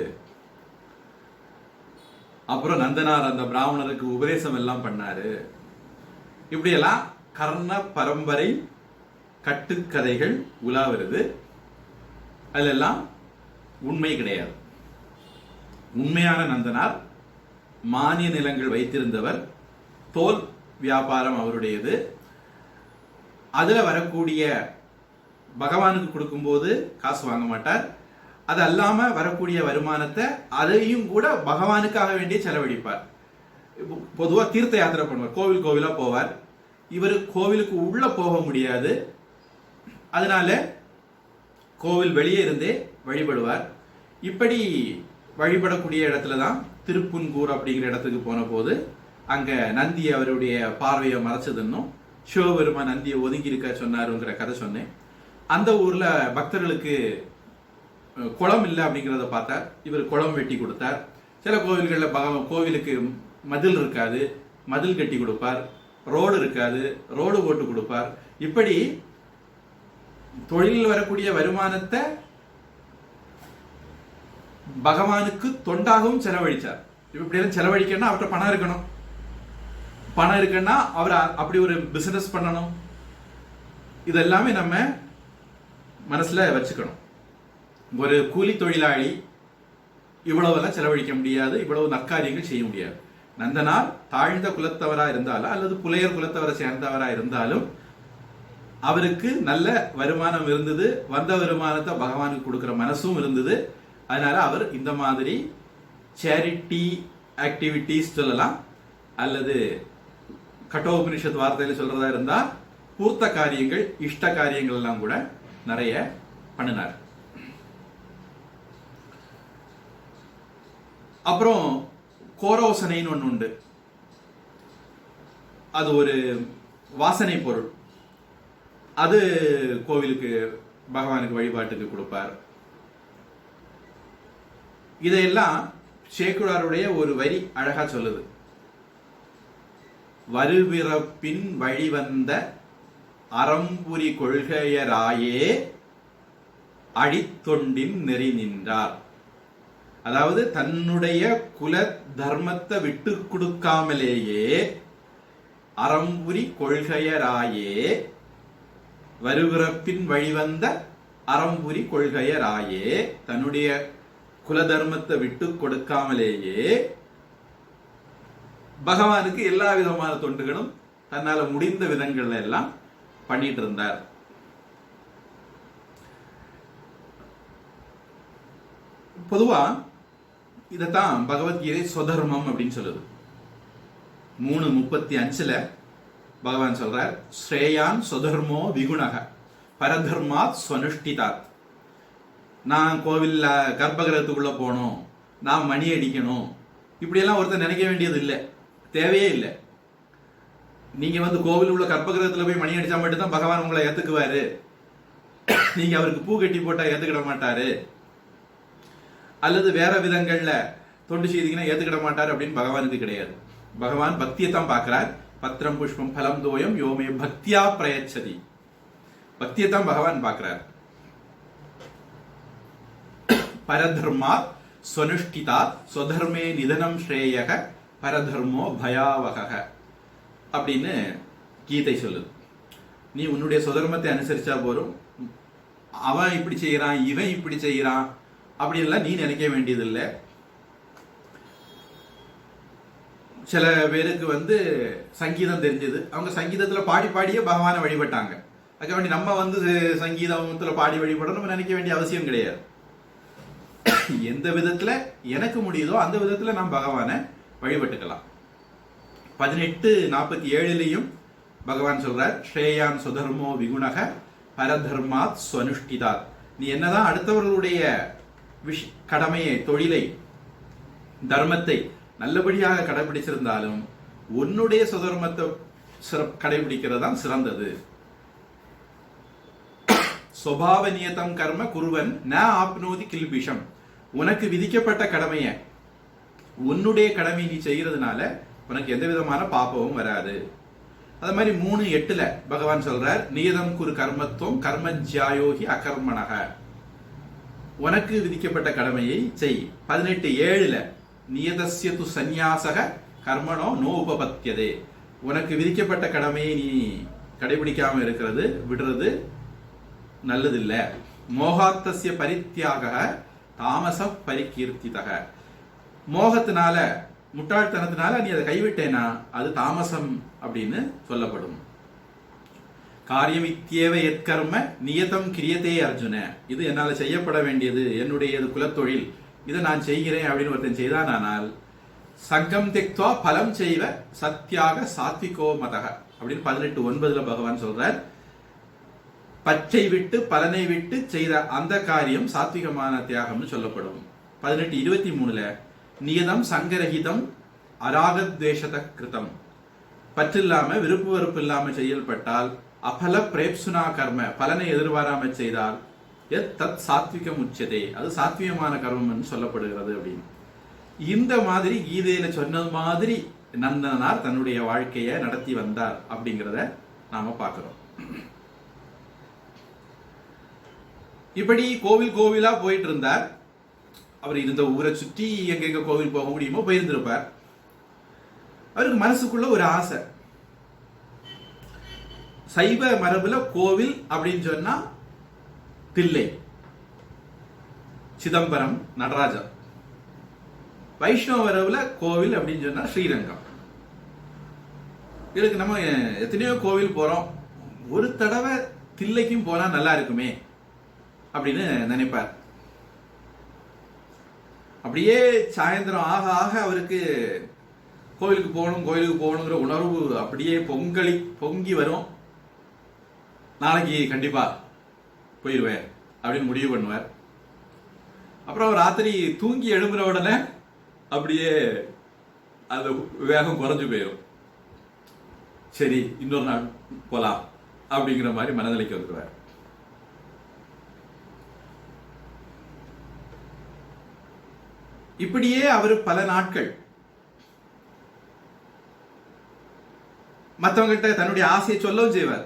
அப்புறம் நந்தனார் அந்த பிராமணருக்கு உபதேசம் எல்லாம் பண்ணாரு. இப்படியெல்லாம் கர்ண பரம்பரை கட்டுக்கதைகள் உலா வருது. அதெல்லாம் உண்மை கிடையாது. உண்மையான நந்தனார் மானிய நிலங்கள் வைத்திருந்தவர். தோல் வியாபாரம் அவருடையது. அதுல வரக்கூடிய பகவானுக்கு கொடுக்கும்போது காசு வாங்க மாட்டார். அது அல்லாம வரக்கூடிய வருமானத்தை அதையும் கூட பகவானுக்காக வேண்டிய செலவழிப்பார். பொதுவா தீர்த்த யாத்திரை பண்ணுவார், கோவிலா போவார். இவர் கோவிலுக்கு உள்ள போக முடியாது. அதனால கோவில் வெளியே இருந்தே வழிபடுவார். இப்படி வழிபடக்கூடிய இடத்துலதான் திருப்புன்கூர் அப்படிங்கிற இடத்துக்கு போன போது அங்க நந்தி அவருடைய பார்வையை மறைச்சதுன்னும் சிவபெருமான் நந்தியை ஒதுங்கி இருக்க சொன்னாருங்கிற கதை சொன்னேன். அந்த ஊர்ல பக்தர்களுக்கு குளம் இல்லை அப்படிங்கிறத பார்த்தார். இவர் குளம் வெட்டி கொடுத்தார். சில கோவில்களில் கோவிலுக்கு மதில் இருக்காது, மதில் கட்டி கொடுப்பார். ரோடு இருக்காது, ரோடு போட்டு கொடுப்பார். இப்படி தொழிலில் வரக்கூடிய வருமானத்தை பகவானுக்கு தொண்டாகவும் செலவழிச்சார். இப்படியெல்லாம் செலவழிக்கணும்னா அவர்கிட்ட பணம் இருக்கணும். பணம் இருக்குன்னா அவர் அப்படி ஒரு பிசினஸ் பண்ணணும். இதெல்லாமே நம்ம மனசுல வச்சுக்கணும். ஒரு கூலி தொழிலாளி இவ்வளவெல்லாம் செலவழிக்க முடியாது, இவ்வளவு நற்காரியங்கள் செய்ய முடியாது. நந்தனார் தாழ்ந்த குலத்தவரா இருந்தாலும் அல்லது புலையர் குலத்தவரை சேர்ந்தவரா இருந்தாலும் அவருக்கு நல்ல வருமானம் இருந்தது. வந்த வருமானத்தை பகவானுக்கு கொடுக்கிற மனசும் இருந்தது. அதனால அவர் இந்த மாதிரி சேரிட்டி ஆக்டிவிட்டிஸ் சொல்லலாம், அல்லது கட்டோபனிஷத் வார்த்தையில சொல்றதா இருந்தா பூர்த்த காரியங்கள், இஷ்ட காரியங்கள் எல்லாம் கூட நிறைய பண்ணினார். அப்புறம் கோரோசனைன்னு ஒன்று உண்டு. அது ஒரு வாசனை பொருள். அது கோவிலுக்கு பகவானுக்கு வழிபாட்டுக்கு கொடுப்பார். இதையெல்லாம் சேக்குழாருடைய ஒரு வரி அழகா சொல்லுது. வருபிறப்பின் வழிவந்த அறம்புரி கொள்கையராயே அழித்தொண்டின் நெறி நின்றார். அதாவது தன்னுடைய குல தர்மத்தை விட்டு கொடுக்காமலேயே அறம்புரி கொள்கையராயே, வருபிறப்பின் வழிவந்த அறம்புரி கொள்கையராயே, தன்னுடைய குல தர்மத்தை விட்டு கொடுக்காமலேயே பகவானுக்கு எல்லா விதமான தொண்டுகளும் தன்னால முடிந்த விதங்கள்ல எல்லாம் பண்ணிட்டு இருந்தார். பொதுவா இதத்தான் பகவத்கீதை சொதர்மம் அப்படின்னு சொல்லுது. 3:35 பகவான் சொல்றார், ஸ்ரேயான் சொதர்மோ விகுணக பரதர்மாத் ஸ்வனுஷ்டிதாத். நான் கோவில்ல கர்ப்பகிரகத்துக்குள்ள போகணும், நான் மணி அடிக்கணும், இப்படியெல்லாம் ஒருத்தர் நினைக்க வேண்டியது இல்லை, தேவையே இல்லை. நீங்க வந்து கோவில் உள்ள கர்ப்பகிரகத்துல போய் மணி அடிச்சா மட்டும்தான் பகவான் உங்களை ஏத்துக்குவாரு. நீங்க அவருக்கு பூ கட்டி போட்டா ஏத்துக்கிட மாட்டாரு, அல்லது வேற விதங்கள்ல தொண்டு செய்தீங்கன்னா ஏத்துக்கிட மாட்டாரு அப்படின்னு பகவானுக்கு கிடையாது. பகவான் பக்தியை தான் பார்க்கிறார். பத்திரம் புஷ்பம் பலம் தோயம் யோமே பக்தியா பிரயச்சதி. பக்தியை தான் பகவான் பார்க்கிறார். பரதர்மா ஸ்வனுஷ்டிதா ஸ்வதர்மே நிதனம் ஸ்ரேயக பரதர்மோ பயாவக அப்படின்னு கீதை சொல்லுது. நீ உன்னுடைய சுதர்மத்தை அனுசரிச்சா போறோம், அவன் இப்படி செய்யறான் இவன் இப்படி செய்யறான் அப்படின்லாம் நீ நினைக்க வேண்டியதில்லை. சில பேருக்கு வந்து சங்கீதம் தெரிஞ்சது, அவங்க சங்கீதத்துல பாடி பாடியே பகவானை வழிபட்டாங்க. அதுக்கு வேண்டி நம்ம வந்து சங்கீதத்துல பாடி வழிபட நம்ம நினைக்க வேண்டிய அவசியம் கிடையாது. எந்த விதத்துல எனக்கு முடியுதோ அந்த விதத்துல நாம் பகவானை வழிபட்டுக்கலாம். 18:47 பகவான் சொல்றார், ஸ்ரேயான் சுதர்மோ விகுணக பரதர்மாத் ஸ்வனுஷ்டிதாத். நீ என்னதான் அடுத்தவர்களுடைய கடமையை, தொழிலை, தர்மத்தை நல்லபடியாக கடைபிடிச்சிருந்தாலும் உன்னுடைய சுதர்மத்தை கடைபிடிக்கிறதான் சிறந்தது. சுபாவ நியதம் கர்ம குருவன் ந ஆப்னோதி கில்பிஷம். உனக்கு விதிக்கப்பட்ட கடமையை, உன்னுடைய கடமை நீ செய்யறதுனால உனக்கு எந்த விதமான பாப்பமும் வராது. அது மாதிரி 3:8 பகவான் சொல்றார், நியதம் குரு கர்மத்துவம் கர்மஜ்யாயோகி அகர்மணக. உனக்கு விதிக்கப்பட்ட கடமையை செய். 18:7 நியதஸ்ய து சந்நியாசக கர்மணோ நோ உபபத்தியதே. உனக்கு விதிக்கப்பட்ட கடமையை நீ கடைபிடிக்காம இருக்கிறது, விடுறது நல்லதில்லை. மோகாத்தஸ்ய பரித்தியாக தாமச பரிகீர்த்திதக. மோகத்தினால, முட்டாள்தனத்தினால நீ அதை கைவிட்டேனா அது தாமசம் அப்படின்னு சொல்லப்படும். காரியம் இத்தியேவ எத்கர்ம நியதம் கிரியதே அர்ஜுன. இது என்னால செய்யப்பட வேண்டியது, என்னுடைய குலத்தொழில், இதை நான் செய்கிறேன் அப்படின்னு ஒருத்தன் செய்தானால் சங்கம் தெக்துவா பலம் செய்வ சத்யாக சாத்விகோ மதக அப்படின்னு 18:9 பகவான் சொல்றார். பச்சை விட்டு பலனை விட்டு செய்த அந்த காரியம் சாத்விகமான தியாகம்னு சொல்லப்படும். 18:23 நியதம் சங்கரஹிதம் அராகத்வேஷத கிருதம். பற்றில்லாம விருப்பு வெறுப்பு இல்லாம செயல்பட்டால் அபல பிரேப்சுனா கர்ம, பலனை எதிர்பாராம செய்தால் தத் சாத்விகம் உச்சதே, அது சாத்விகமான கர்மம் சொல்லப்படுகிறது அப்படின்னு. இந்த மாதிரி கீதையில சொன்னது மாதிரி நந்தனார் தன்னுடைய வாழ்க்கையை நடத்தி வந்தார் அப்படிங்கிறத நாம பார்க்கிறோம். இப்படி கோவில் கோவிலா போயிட்டு இருந்தார். அவர் இருந்த ஊரை சுற்றி எங்கெங்க கோவில் போக முடியுமோ போயிருந்திருப்பார். அவருக்கு மனசுக்குள்ள ஒரு ஆசை, சைவ மரபுல கோவில் அப்படின்னு சொன்னா தில்லை, சிதம்பரம், நடராஜர். வைஷ்ணவ மரபுல கோவில் அப்படின்னு சொன்னா ஸ்ரீரங்கம். இதுக்கு நம்ம எத்தனையோ கோவில் போறோம், ஒரு தடவை தில்லைக்கும் போனா நல்லா இருக்குமே அப்படின்னு நினைப்பார். அப்படியே சாயந்தரம் ஆக ஆக அவருக்கு கோவிலுக்கு போகணுங்கிற உணர்வு அப்படியே பொங்கி வரும். நாளைக்கு கண்டிப்பா போயிடுவேன் அப்படின்னு முடிவு பண்ணுவார். அப்புறம் ராத்திரி தூங்கி எழும்புற உடனே அப்படியே அது வேகம் குறைஞ்சு போயிடும். சரி இன்னொரு நாள் போலாம் அப்படிங்கிற மாதிரி மனநிலைக்கு வந்துடுவார். இப்படியே அவர் பல நாட்கள் மற்றவங்ககிட்ட தன்னுடைய ஆசையை சொல்லவும் செய்வார்.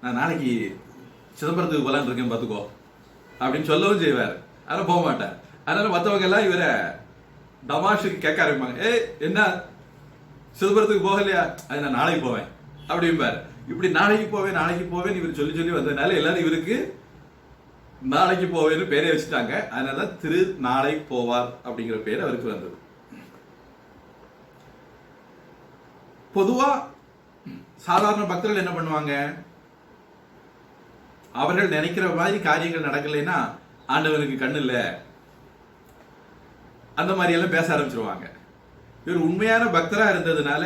நான் நாளைக்கு சிதம்பரத்துக்கு போலான்னு இருக்கேன் பார்த்துக்கோ அப்படின்னு சொல்லவும் செய்வார். அதெல்லாம் போக மாட்டார். அதனால மற்றவங்க எல்லாம் இவரை தமாஷுக்கு கேட்க ஆரம்பிப்பாங்க. என்ன சிதம்பரத்துக்கு போகலையா? அது நான் நாளைக்கு போவேன் அப்படிம்பார். இப்படி நாளைக்கு போவேன் இவர் சொல்லி சொல்லி வந்ததுனால எல்லாரும் இவருக்கு நாளைக்கு போவேன்னு பேரே வச்சுட்டாங்க. அதனால திரு நாளை போவார் அப்படிங்கிற பேர் அவருக்கு வந்தது. பொதுவா சாதாரண பக்தர்கள் என்ன பண்ணுவாங்க? அவர்கள் நினைக்கிற மாதிரி காரியங்கள் நடக்கலைன்னா ஆண்டவனுக்கு கண்ணு இல்ல, அந்த மாதிரி எல்லாம் பேச ஆரம்பிச்சிருவாங்க. இவர் உண்மையான பக்தரா இருந்ததுனால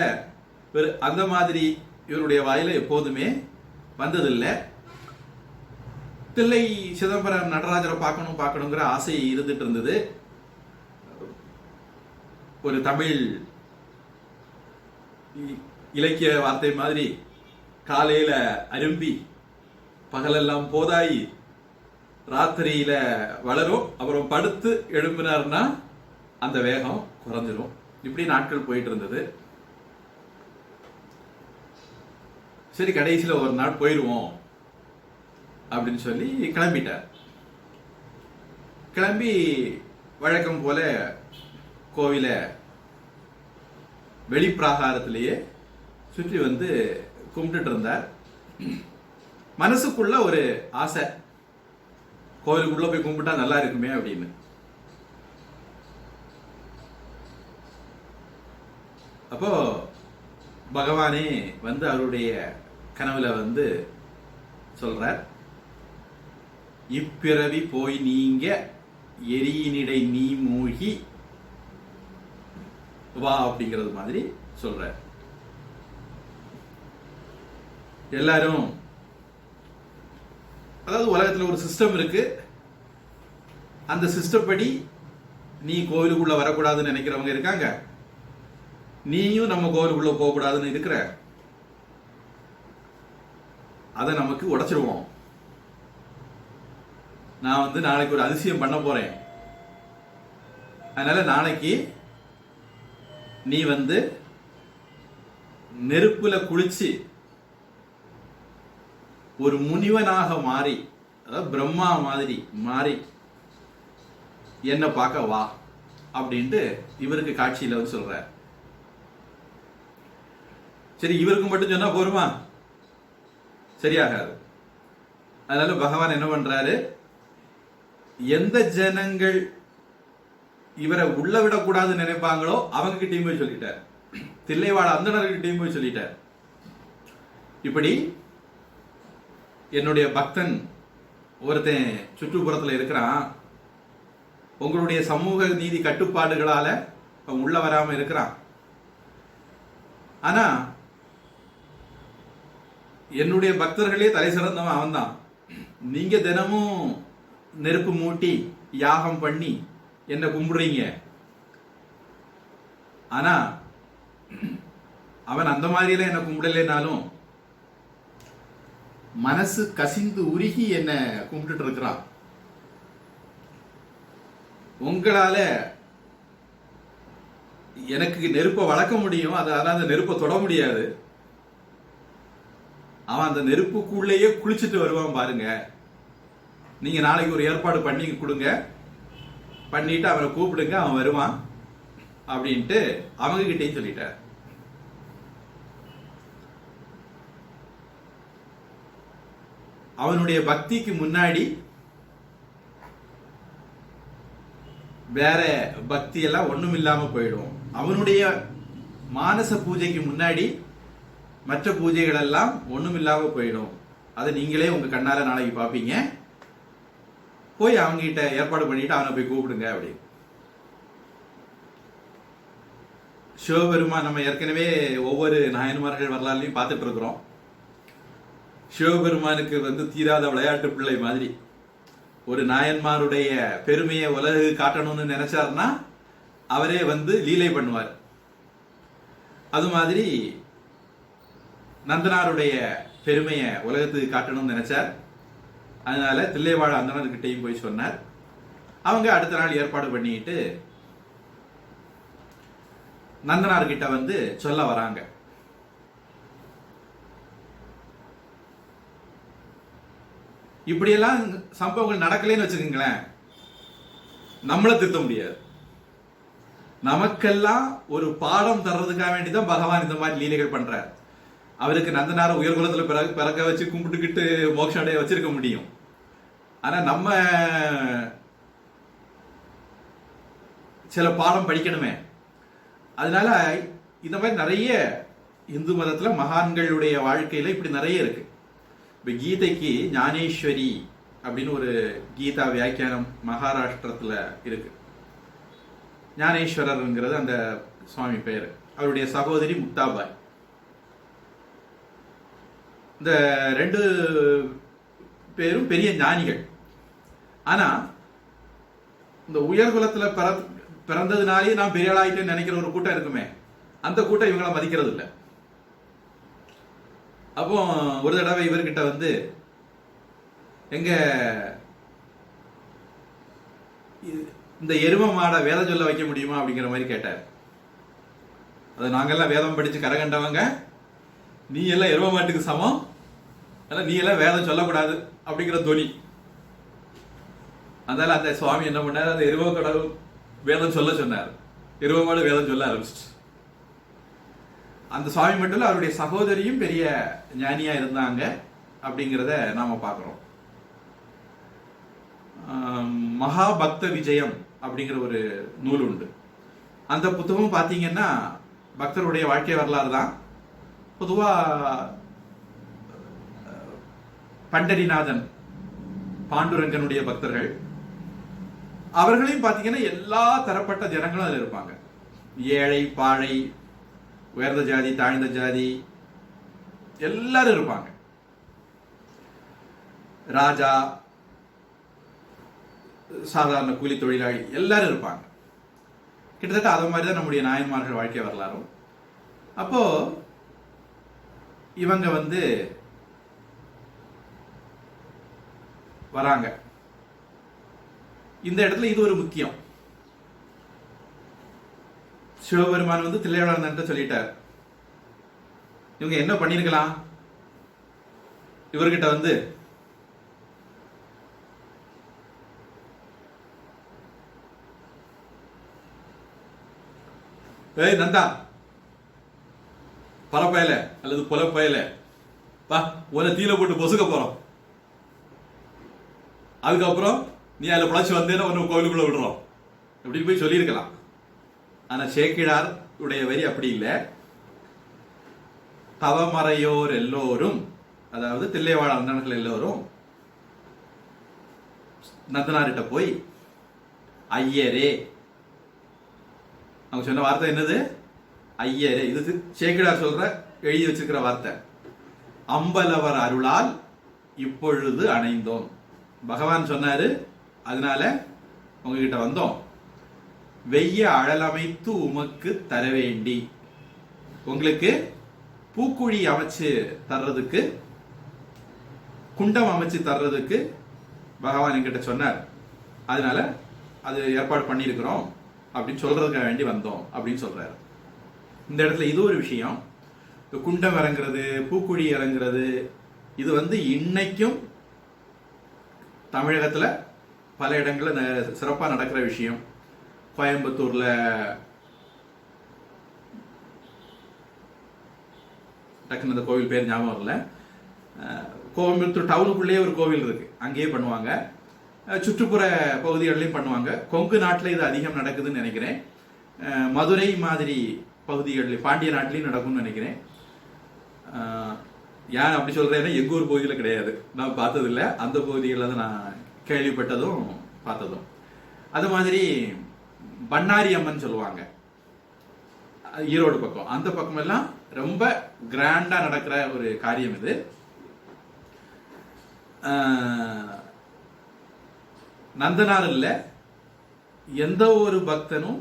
இவர் அந்த மாதிரி இவருடைய வாயில எப்போதுமே வந்ததில்லை. தில்லை சிதம்பரம் நடராஜரை பார்க்கணுங்கிற ஆசை இருந்துட்டு இருந்தது. ஒரு தமிழ் இலக்கிய வார்த்தை மாதிரி காலையில அரும்பி பகலெல்லாம் போதாயி ராத்திரியில வளரும், அப்புறம் படுத்து எழும்பினார்னா அந்த வேகம் குறைஞ்சிரும். இப்படி நாட்கள் போயிட்டு இருந்தது. சரி, கடைசியில் ஒரு நாள் போயிடுவோம் அப்படின்னு சொல்லி கிளம்பிட்டார். கிளம்பி வழக்கம் போல கோவில வெளிப்பிராகாரத்திலேயே சுற்றி வந்து கும்பிட்டுட்டு இருந்தார். மனசுக்குள்ள ஒரு ஆசை, கோவிலுக்குள்ள போய் கும்பிட்டா நல்லா இருக்குமே அப்படின்னு. அப்போ பகவானே வந்து அவருடைய கனவுல வந்து சொல்றார், இப்பிறவி போய் நீங்க எரியினிடை நீ மூழ்கி வா அப்படிங்கிறது மாதிரி சொல்றார். எல்லாரும், அதாவது உலகத்துல ஒரு சிஸ்டம் இருக்கு, அந்த சிஸ்டம் படி நீ கோவிலுக்குள்ள வரக்கூடாதுன்னு நினைக்கிறவங்க இருக்காங்க, நீயும் நம்ம கோவிலுக்குள்ள போக கூடாதுன்னு இருக்கிற, அதை நமக்கு உடைச்சிருவோம். நான் வந்து நாளைக்கு ஒரு அதிசயம் பண்ண போறேன். அதனால நாளைக்கு நீ வந்து நெருப்புல குளிச்சு ஒரு முனிவனாக மாறி, அதாவது பிரம்மா மாதிரி மாறி என்ன பார்க்க வா அப்படின்ட்டு இவருக்கு காட்சியில வந்து சொல்ற. சரி, இவருக்கு மட்டும் சொன்னா போருமா? சரியாகாது. அதனால பகவான் என்ன பண்றாரு, எந்த ஜனங்கள் இவரை உள்ள விடக்கூடாதுன்னு நினைப்பாங்களோ அவங்க கிட்டையும் போய் சொல்லிட்டார். தில்லைவாழ அந்தணர்கிட்டையும் போய் சொல்லிட்டார். இப்படி என்னுடைய பக்தன் ஒருத்தன் சுற்றுப்புறத்துல இருக்கிறான், உங்களுடைய சமூக நீதி கட்டுப்பாடுகளால அவன் உள்ள வராம இருக்கிறான். ஆனா என்னுடைய பக்தர்களே தலை சிறந்தவன் அவன் தான். நீங்க தினமும் நெருப்பு மூட்டி யாகம் பண்ணி என்ன கும்பிடுறீங்க. ஆனா அவன் அந்த மாதிரிலாம் என்ன கும்பிடலைனாலும் மனசு கசிந்து உருகி என்ன கும்பிட்டு இருக்கிறான். உங்களால எனக்கு நெருப்பை வளர்க்க முடியும், அதாவது நெருப்பை தொட முடியாது. அவன் அந்த நெருப்புக்குள்ளேயே குளிச்சுட்டு வருவான் பாருங்க. நீங்க நாளைக்கு ஒரு ஏற்பாடு பண்ணி கொடுங்க, பண்ணிட்டு அவனை கூப்பிடுங்க, அவன் வருவான் அப்படின்ட்டு அவங்க கிட்டையும் சொல்லிட்டார். அவனுடைய பக்திக்கு முன்னாடி வேற பக்தி எல்லாம் ஒண்ணும் இல்லாம போயிடும். அவனுடைய மானச பூஜைக்கு முன்னாடி மற்ற பூஜைகள் எல்லாம் ஒண்ணும் இல்லாம போயிடும். அதை நீங்களே உங்க கண்ணால நாளைக்கு பாப்பீங்க. போய் அவங்க கிட்ட ஏற்பாடு பண்ணிட்டு அவனை போய் கூப்பிடுங்க அப்படி. சிவபெருமான் நம்ம ஏற்கனவே ஒவ்வொரு நாயன்மார்கள் வரலாறுலையும் பார்த்துட்டு இருக்கிறோம். சிவபெருமானுக்கு வந்து தீராத விளையாட்டு பிள்ளை மாதிரி ஒரு நாயன்மாருடைய பெருமையை உலகு காட்டணும்னு நினைச்சாருன்னா அவரே வந்து லீலை பண்ணுவார். அது மாதிரி நந்தனாருடைய பெருமையை உலகத்துக்கு காட்டணும்னு நினைச்சார். அதனால தில்லைவாழ அந்தணர்கிட்டையும் போய் சொன்னார். அவங்க அடுத்த நாள் ஏற்பாடு பண்ணிட்டு நந்தனார் கிட்ட வந்து சொல்ல வராங்க. இப்படியெல்லாம் சம்பவங்கள் நடக்கலன்னு வச்சுக்கோங்களேன், நம்மள திருத்த முடியாது. நமக்கெல்லாம் ஒரு பாடம் தர்றதுக்காக வேண்டிதான் பகவான் இந்த மாதிரி லீலைகள் பண்றார். அவருக்கு நந்தனார உயர்குலத்துல பிறக்க வச்சு கும்பிட்டுக்கிட்டு மோட்சம் அடைய வச்சிருக்க முடியும். ஆனா நம்ம சில பாடம் படிக்கணுமே. அதனால இந்த மாதிரி நிறைய இந்து மதத்துல மகான்களுடைய வாழ்க்கையில இப்படி நிறைய இருக்கு. இப்ப கீதைக்கு ஞானேஸ்வரி அப்படின்னு ஒரு கீதா வியாக்கியானம் மகாராஷ்டிரத்துல இருக்கு. ஞானேஸ்வரர்ங்கிறது அந்த சுவாமி பெயர். அவருடைய சகோதரி முக்தாபாய். இந்த 2 பேரும் பெரிய ஞானிகள். ஆனா இந்த உயர்குலத்துல பிறந்ததுனாலே நான் பெரிய ஆளாயிட்டேன்னு நினைக்கிற ஒரு கூட்டம் இருக்குமே, அந்த கூட்டம் இவங்கள மதிக்கிறது இல்லை. அப்போ ஒரு தடவை இவர்கிட்ட வந்து எங்க இந்த எரும மாடை வேதம் சொல்ல வைக்க முடியுமா அப்படிங்கிற மாதிரி கேட்டார். அது நாங்கெல்லாம் வேதம் படிச்சு கரகண்டவங்க, நீ எல்லாம் எரும மாட்டுக்கு சமம், நீ எல்லாம் வேதம் சொல்லக்கூடாது அப்படிங்கிற தொனி. அதனால அந்த சுவாமி என்ன பண்ணார், அந்த எரும கடவுள் வேதம் சொல்ல சொன்னார். எரும மாடு வேதம் சொல்ல ஆரம்பிச்சு. அந்த சுவாமி மட்டும் இல்ல, அவருடைய சகோதரியும் பெரிய ஞானியா இருந்தாங்க அப்படிங்கிறத நாம பார்க்கிறோம். மகாபக்த விஜயம் அப்படிங்கிற ஒரு நூல் உண்டு. அந்த புத்தகம் பார்த்தீங்கன்னா பக்தருடைய வாழ்க்கை வரலாறு தான். பொதுவா பண்டரிநாதன் பாண்டுரங்கனுடைய பக்தர்கள், அவர்களையும் பார்த்தீங்கன்னா எல்லா தரப்பட்ட ஜனங்களும் அதில் இருப்பாங்க. ஏழை பாழை, உயர்ந்த ஜாதி தாழ்ந்த ஜாதி எல்லாரும் இருப்பாங்க. ராஜா, சாதாரண கூலி தொழிலாளி எல்லாரும் இருப்பாங்க. கிட்டத்தட்ட அது மாதிரி தான் நம்முடைய நாயன்மார்கள் வாழ்க்கை வரலாறும். அப்போ இவங்க வந்து வராங்க. இந்த இடத்துல இது ஒரு முக்கியம். சிவபெருமான் வந்து தில்லையாளர் சொல்லிட்டார். இவங்க என்ன பண்ணிருக்கலாம், இவர்கிட்ட வந்து ஏய் நந்தா, பரப்பயல அல்லது புலப்பயல, பா உன தீல போட்டு பொசுக்க போறோம், அதுக்கப்புறம் நீ அதில் பிழைச்சி வந்தேன்னா ஒன்று கோவிலுக்குள்ள விடுறோம் அப்படின்னு போய் சொல்லியிருக்கலாம். ஆனா சேக்கிழார் உடைய வரி அப்படி இல்லை. தவமறையோர் எல்லோரும், அதாவது தில்லைவாழ அந்தணர்கள் எல்லோரும் நந்தனார்கிட்ட போய் ஐயரே, அவங்க சொன்ன வார்த்தை என்னது, ஐயரே. இது சேக்கிழார் சொல்ற எழுதி வச்சிருக்கிற வார்த்தை. அம்பலவர் அருளால் இப்பொழுது அணைந்தோம். பகவான் சொன்னாரு, அதனால உங்ககிட்ட வந்தோம். வெய்ய அழலமைத்து உமக்கு தர வேண்டி, உங்களுக்கு பூக்குழி அமைச்சு தர்றதுக்கு, குண்டம் அமைச்சு தர்றதுக்கு பகவான் என்கிட்ட சொன்னார். அதனால அது ஏற்பாடு பண்ணியிருக்கிறோம் அப்படின்னு சொல்றதுக்காக வேண்டி வந்தோம் அப்படின்னு சொல்றாரு. இந்த இடத்துல இது ஒரு விஷயம். குண்டம் இறங்குறது, பூக்குழி இறங்குறது, இது வந்து இன்னைக்கும் தமிழகத்துல பல இடங்கள்ல சிறப்பா நடக்கிற விஷயம். கோயம்புத்தூர்ல டக்குன்னு அந்த கோவில் பேர் ஞாபகம் இல்லை. கோயம்புத்தூர் டவுனுக்குள்ளேயே ஒரு கோவில் இருக்கு, அங்கேயே பண்ணுவாங்க. சுற்றுப்புற பகுதிகளிலையும் பண்ணுவாங்க. கொங்கு நாட்டில் இது அதிகம் நடக்குதுன்னு நினைக்கிறேன். மதுரை மாதிரி பகுதிகளில், பாண்டிய நாட்டிலையும் நடக்கும்னு நினைக்கிறேன். ஏன் அப்படி சொல்றேன்னா, எங்க ஊர் பகுதியில் கிடையாது, நான் பார்த்ததில்ல. அந்த பகுதிகளில் தான் நான் கேள்விப்பட்டதும் பார்த்ததும். அது மாதிரி பண்ணாரி அம்மன் சொல்லுவாங்க, ஈரோடு பக்கம். அந்த பக்கம் எல்லாம் ரொம்ப கிராண்டா நடக்கிற ஒரு காரியம் இது. நந்தனார் இல்ல, எந்த ஒரு பக்தனும்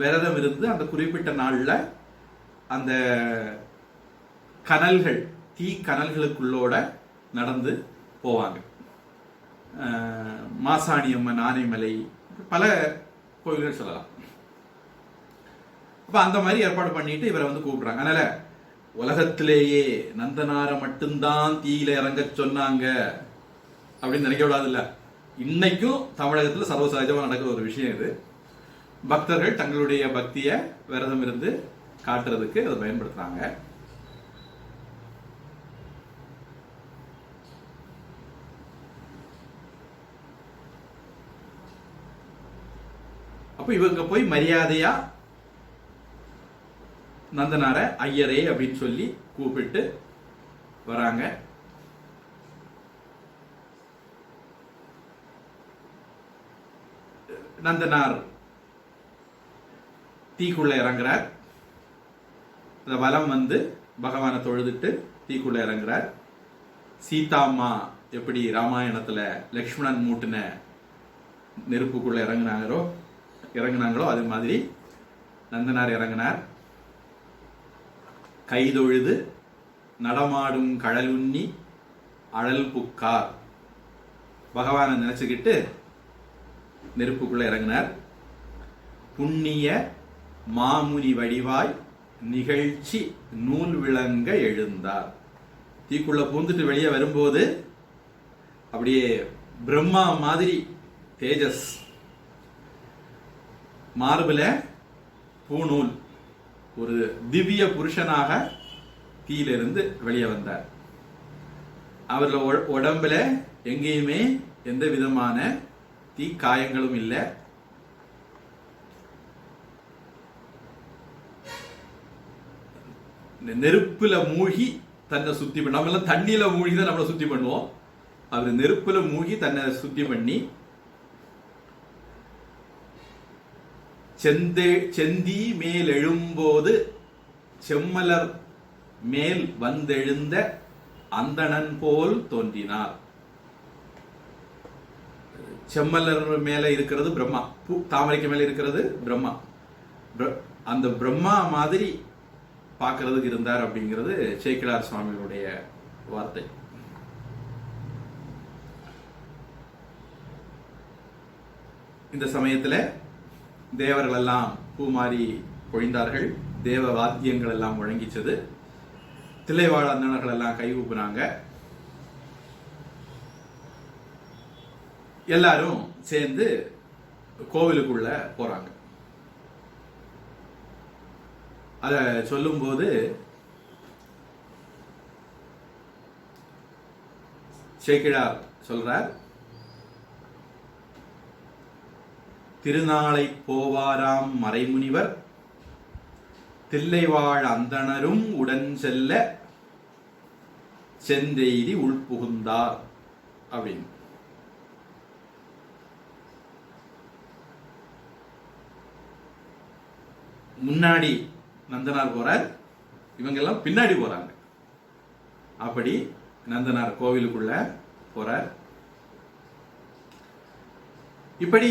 விரதம் இருந்து அந்த குறிப்பிட்ட நாள்ல அந்த கனல்கள், தீ கனல்களுக்குள்ளோட நடந்து போவாங்க. மாசாணி அம்மன், ஆனைமலை, பல கோயில்கள் சொல்லலாம். அப்ப அந்த மாதிரி ஏற்பாடு பண்ணிட்டு இவரை வந்து கூப்பிடுறாங்க. அதனால உலகத்திலேயே நந்தனாரை மட்டும்தான் தீயில இறங்க சொன்னாங்க அப்படின்னு நினைக்க கூடாதுல்ல. இன்னைக்கும் தமிழகத்தில் சர்வசகஜமா நடக்கிற ஒரு விஷயம் இது. பக்தர்கள் தங்களுடைய பக்தியை விரதம் இருந்து காட்டுறதுக்கு அதை பயன்படுத்துறாங்க. அப்ப இவங்க போய் மரியாதையா நந்தனார ஐயரே அப்படின்னு சொல்லி கூப்பிட்டு வராங்க. நந்தனார் தீக்குள்ள இறங்குறார். அந்த வலம் வந்து பகவானை தொழுதுட்டு தீக்குள்ள இறங்குறார். சீதாம்மா எப்படி ராமாயணத்துல லக்ஷ்மணன் மூட்டின நெருப்புக்குள்ள இறங்குனாங்களோ அது மாதிரி நந்தனார் இறங்கினார். கைதொழுது நடமாடும் கடலுண்ணி அழல் புக்கார். பகவானை நினைச்சுக்கிட்டு நெருப்புக்குள்ள இறங்கினார். புண்ணிய மாமுனி வடிவாய் நிகழ்ச்சி நூல் விளங்க எழுந்தார். தீக்குள்ள பூந்துட்டு வெளியே வரும்போது அப்படியே பிரம்மா மாதிரி தேஜஸ், மார்பில பூநூல், ஒரு திவ்ய புருஷனாக தீயிலிருந்து வெளியே வந்தார். அவர்கள் உடம்புல எங்கேயுமே எந்த விதமான தீக்காயங்களும் இல்லை. நெருப்புல மூழ்கி தன்னை சுத்தி பண்ண, நம்ம எல்லாம் தண்ணியில மூழ்கி தான் நம்மளை சுத்தி பண்ணுவோம். அவர் நெருப்புல மூழ்கி தன்னை சுத்தி பண்ணி செந்தி மேல் எழும்போது செம்மலர் மேல் வந்தெழுந்த அந்தணன் போல் தோன்றினார். செம்மலர் மேல இருக்கிறது பிரம்மா, பூ தாமரைக்கு மேல இருக்கிறது பிரம்மா. அந்த பிரம்மா மாதிரி பார்க்கறதுக்கு இருந்தார் அப்படிங்கிறது சேக்கிழார் சுவாமிகளுடைய வார்த்தை. இந்த சமயத்துல தேவர்கள் எல்லாம் பூமாரி பொழிந்தார்கள். தேவ வாத்தியங்கள் எல்லாம் முழங்கிச்சது. தில்லைவாழ் அந்தணர்கள் எல்லாம் கை கூப்பினாங்க. எல்லாரும் சேர்ந்து கோவிலுக்குள்ள போறாங்க. அத சொல்லும்போது சேக்கிழார் சொல்றார், திருநாளை போவாராம் மறைமுனிவர் தில்லைவாழ் அந்தணரும் உடன் செல்ல செந்தெய்தி உள்புகுந்தார் அப்படின்னு. முன்னாடி நந்தனார் போறார், இவங்க எல்லாம் பின்னாடி போறாங்க. அப்படி நந்தனார் கோவிலுக்குள்ள போறார். இப்படி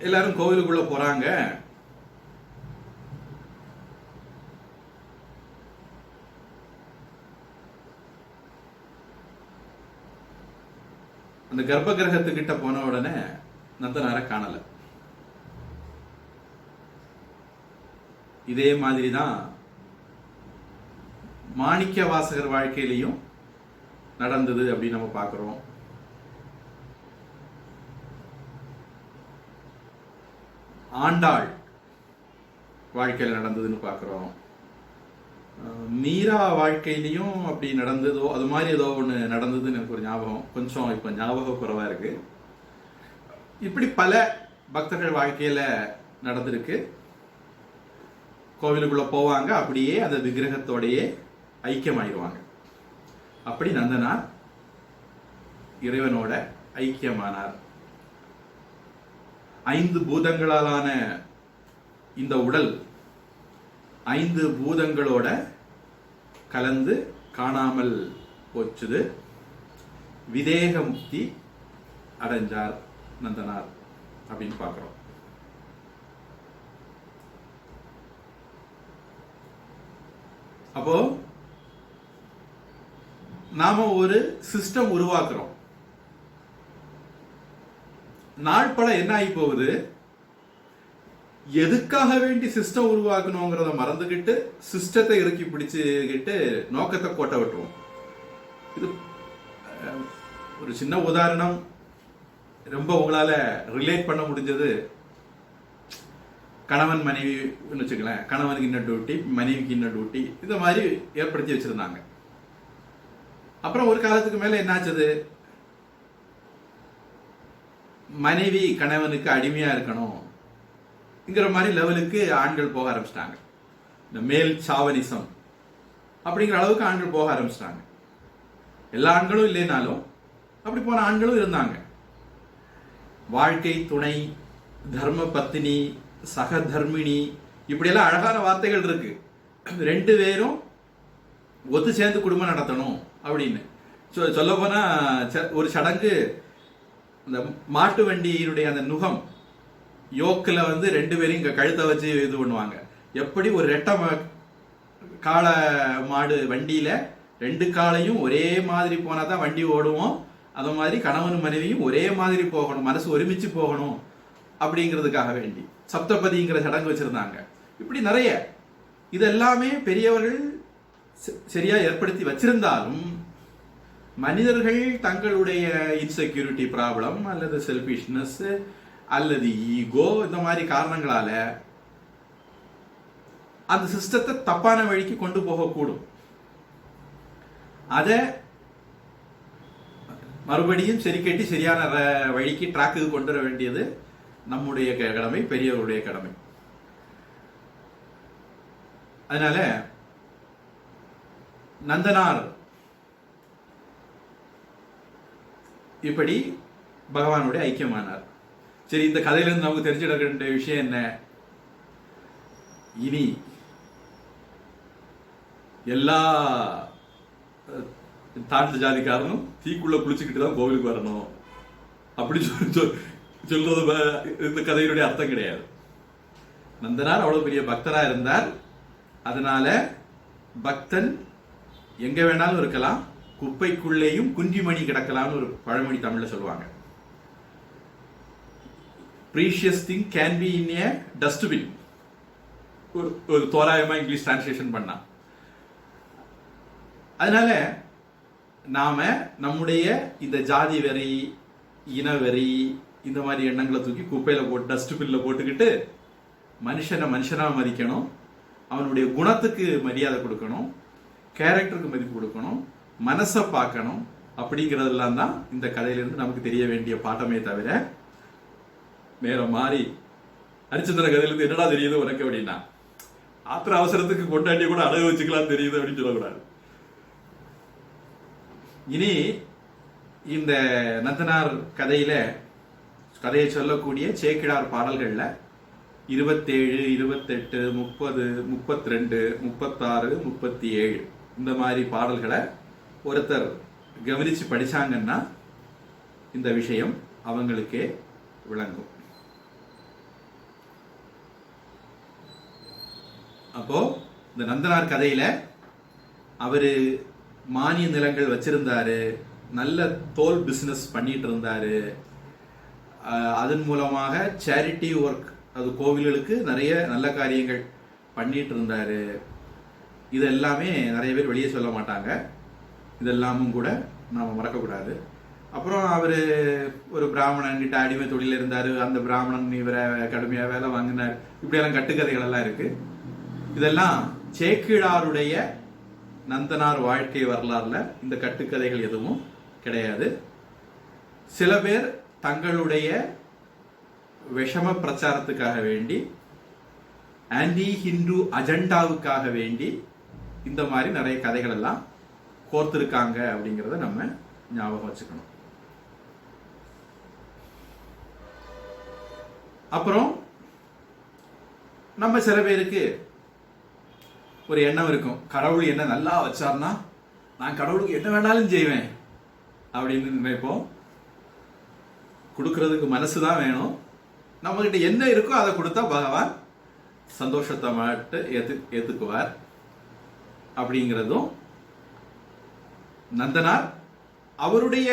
எல்லாரும் கோவிலுக்குள்ள போறாங்க. அந்த கர்ப்ப கிரகத்துக்கிட்ட போன உடனே நந்தனாரை காணல. இதே மாதிரிதான் மாணிக்க வாசகர் வாழ்க்கையிலையும் நடந்தது அப்படின்னு நம்ம பார்க்கிறோம். ஆண்டாள் வாழ்க்கையில் நடந்ததுன்னு பார்க்கிறோம். மீரா வாழ்க்கையிலையும் அப்படி நடந்ததோ, அது மாதிரி ஏதோ ஒன்று நடந்ததுன்னு எனக்கு ஒரு ஞாபகம், கொஞ்சம் இப்போ ஞாபகக்குறைவா இருக்கு. இப்படி பல பக்தர்கள் வாழ்க்கையில நடந்திருக்கு. கோவிலுக்குள்ள போவாங்க, அப்படியே அந்த விக்கிரகத்தோடையே ஐக்கியமாயிருவாங்க. அப்படி நந்தனார் இறைவனோட ஐக்கியமானார். 5 பூதங்களாலான இந்த உடல் 5 பூதங்களோட கலந்து காணாமல் போச்சுது. விதேக முக்தி அடைஞ்சார் நந்தனார் அப்படின்னு பார்க்கிறோம். அப்போ நாம ஒரு சிஸ்டம் உருவாக்குறோம். நாள் பல என்ன ஆகி போகுது, எதுக்காக வேண்டி சிஸ்டம் உருவாக்கணுங்கிறத மறந்துகிட்டு சிஸ்டத்தை இறுக்கி பிடிச்சுக்கிட்டு நோக்கத்தை கோட்டை விட்டுருவோம். இது ஒரு சின்ன உதாரணம், ரொம்ப உங்களால ரிலேட் பண்ண முடிஞ்சது. கணவன் மனைவி வச்சுக்கலாம், கணவனுக்கு இன்ன டியூட்டி, மனைவிக்கு இன்ன டியூட்டி, இந்த மாதிரி ஏற்படுத்தி வச்சிருந்தாங்க. அப்புறம் ஒரு காலத்துக்கு மேல என்னாச்சது, மனைவி கணவனுக்கு அடிமையா இருக்கணும்ங்கிற மாதிரி லெவலுக்கு ஆண்கள் போக ஆரம்பிச்சிட்டாங்க. இந்த மேல் சாவனிசம் அப்படிங்கிற அளவுக்கு ஆண்கள் போக ஆரம்பிச்சிட்டாங்க. எல்லா ஆண்களும் இல்லைனாலும் அப்படி போன ஆண்களும் இருந்தாங்க. வாழ்க்கை துணை, தர்ம பத்தினி, சக தர்மிணி, இப்படியெல்லாம் அழகான வார்த்தைகள் இருக்கு. ரெண்டு பேரும் ஒத்து சேர்ந்து குடும்பம் நடத்தணும் அப்படின்னு சொல்ல போனா, ஒரு சடங்கு, அந்த மாட்டு வண்டியினுடைய அந்த நுகம் யோக்கில் வந்து ரெண்டு பேரும் இங்க கழுத்தை வச்சு இது பண்ணுவாங்க. எப்படி ஒரு ரெட்டை காளை மாடு வண்டியில ரெண்டு காலையும் ஒரே மாதிரி போனா தான் வண்டி ஓடுவோம். அது மாதிரி கணவன் மனைவியும் ஒரே மாதிரி போகணும், மனசு ஒருமிச்சு போகணும் அப்படிங்கிறதுக்காக வேண்டி சப்தபதிங்கிற சடங்கு வச்சிருந்தாங்க. இப்படி நிறைய இதெல்லாமே பெரியவர்கள் சரியா ஏற்படுத்தி வச்சிருந்தாலும் மனிதர்கள் தங்களுடைய இன்செக்யூரிட்டி ப்ராப்ளம் அல்லது செல்பிஷ்னஸ் அல்லது ஈகோ இந்த மாதிரி காரணங்களால அந்த சிஸ்டத்தை தப்பான வழிக்கு கொண்டு போகக்கூடும். அதை மறுபடியும் சரி கட்டி சரியான வழிக்கு ட்ராக்கு கொண்டு வர வேண்டியது நம்முடைய கடமை, பெரியவருடைய கடமை. அதனால நந்தனார் இப்படி பகவானுடைய ஐக்கியமானார். சரி, இந்த கதையிலிருந்து நமக்கு தெரிஞ்சிட வேண்டிய விஷயம் என்ன, இனி எல்லா தாழ்ந்த ஜாதிக்காரனும் தீக்குள்ள குளிச்சுக்கிட்டு தான் கோவிலுக்கு வரணும் அப்படி சொல்றது இந்த கதையினுடைய அர்த்தம் கிடையாது. நந்தனார் அவ்வளவு பெரிய பக்தரா இருந்தார். அதனால பக்தன் எங்க வேணாலும் இருக்கலாம், குப்பைக்குள்ளேயும் குஞ்சிமணி கிடக்கலாம்னு ஒரு பழமொழி தமிழ்ல சொல்லுவாங்க. Precious thing can be in A dustbin, ஒரு தோராயமா இங்கிலீஷ் டிரான்ஸ்லேஷன் பண்ணா. அதனால நாம நம்முடைய இந்த ஜாதி வெறி, இனவெறி, இந்த மாதிரி எண்ணங்களை தூக்கி குப்பையில போட்டு டஸ்ட்பின்ல போட்டுக்கிட்டு மனுஷனை மனுஷனா மதிக்கணும், அவனுடைய குணத்துக்கு மரியாதை கொடுக்கணும், கேரக்டருக்கு மதிப்பு கொடுக்கணும், மனசை பார்க்கணும். அப்படிங்கிறதெல்லாம் தான் இந்த கதையிலிருந்து நமக்கு தெரிய வேண்டிய பாட்டமே தவிர வேற மாதிரி ஹரிச்சந்திர கதையிலிருந்து என்னடா தெரியுது உனக்கு அப்படின்னா ஆத்திர அவசரத்துக்கு கொண்டாட்டி கூட அழகு வச்சுக்கலாம் தெரியுது அப்படின்னு சொல்லக்கூடாது. இனி இந்த நந்தனார் கதையை சொல்லக்கூடிய சேக்கிழார் பாடல்கள்ல 27, 28, 30, 32, 36, 37 இந்த மாதிரி பாடல்களை ஒருத்தர் கவனிச்சு படிச்சாங்கன்னா இந்த விஷயம் அவங்களுக்கே விளங்கும். அப்போ இந்த நந்தனார் கதையில அவரு மானிய நிலங்கள் வச்சிருந்தாரு, நல்ல தோல் பிசினஸ் பண்ணிட்டு இருந்தாரு, அதன் மூலமாக சேரிட்டி ஒர்க், அது கோவில்களுக்கு நிறைய நல்ல காரியங்கள் பண்ணிட்டு இருந்தாரு. இது எல்லாமே நிறைய பேர் வெளியே சொல்ல மாட்டாங்க. இதெல்லாமும் கூட நாம மறக்கக்கூடாது. அப்புறம் அவரு ஒரு பிராமணன் கிட்ட அடிமை தொழில இருந்தாரு, அந்த பிராமணன் இவரை கடுமையா வேலை வாங்கினார், இப்படியெல்லாம் கட்டுக்கதைகள் எல்லாம் இருக்கு. இதெல்லாம் சேக்கிழாருடைய நந்தனார் வாழ்க்கை வரலாறுல இந்த கட்டுக்கதைகள் எதுவும் கிடையாது. சில பேர் தங்களுடைய விஷம பிரச்சாரத்துக்காக வேண்டி, ஆன்டி ஹிந்து அஜெண்டாவுக்காக வேண்டி இந்த மாதிரி நிறைய கதைகள் எல்லாம் கோர்த்திருக்காங்க அப்படிங்கறத நம்ம ஞாபகம் வச்சுக்கணும். அப்புறம் நம்ம சில பேருக்கு ஒரு எண்ணம் இருக்கும், கடவுள் என்ன நல்லா வச்சார்னா நான் கடவுளுக்கு என்ன வேணாலும் செய்வேன் அப்படின்னு நினைப்போம். கொடுக்கறதுக்கு மனசுதான் வேணும். நம்ம கிட்ட என்ன இருக்கோ அதை கொடுத்தா பகவான் சந்தோஷத்தை மட்டும் ஏத்துக்குவார் அப்படிங்கிறதும் நந்தனார் அவருடைய